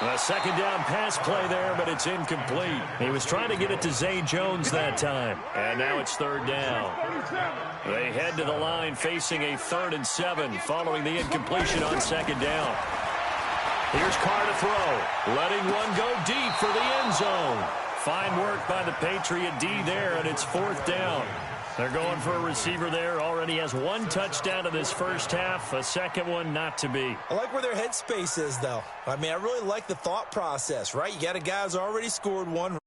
A second down pass play there, but it's incomplete. He was trying to get it to Zay Jones that time. And now it's third down. They head to the line facing a 3rd and 7 following the incompletion on second down. Here's Carr to throw. Letting one go deep for the end zone. Fine work by the Patriot D there, and it's 4th down. They're going for a receiver there. Already has 1 touchdown in this first half. A second one not to be. I like where their headspace is, though. I mean, I really like the thought process, right? You got a guy who's already scored 1.